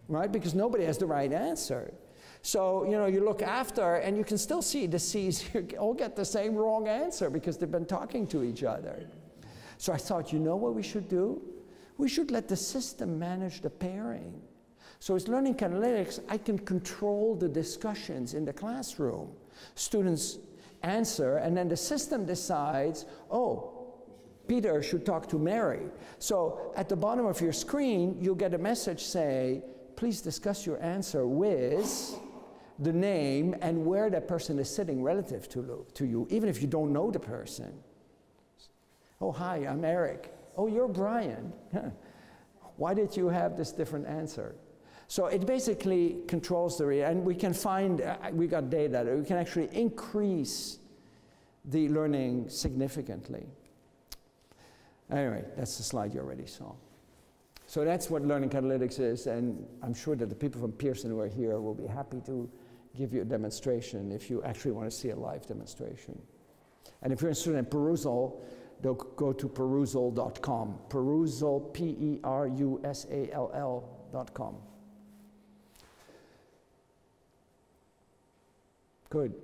right? Because nobody has the right answer. So, you know, you look after and you can still see the C's all get the same wrong answer because they've been talking to each other. So I thought, you know what we should do? We should let the system manage the pairing. So with learning catalytics, I can control the discussions in the classroom. Students answer, and then the system decides, oh, Peter should talk to Mary. So at the bottom of your screen, you'll get a message say, please discuss your answer with the name and where that person is sitting relative to you, even if you don't know the person. Oh, hi, I'm Eric. Oh, you're Brian. Why did you have this different answer? So it basically controls the and we can find, we got data that we can actually increase the learning significantly. Anyway, that's the slide you already saw. So that's what learning catalytics is, and I'm sure that the people from Pearson who are here will be happy to give you a demonstration if you actually want to see a live demonstration. And if you're interested in perusal, they'll go to perusal.com. Perusal, P-E-R-U-S-A-L-L.com. Good.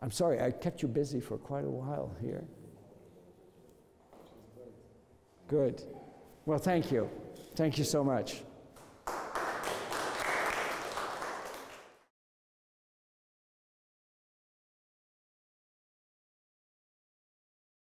I'm sorry, I kept you busy for quite a while here. Good. Well, thank you. Thank you so much.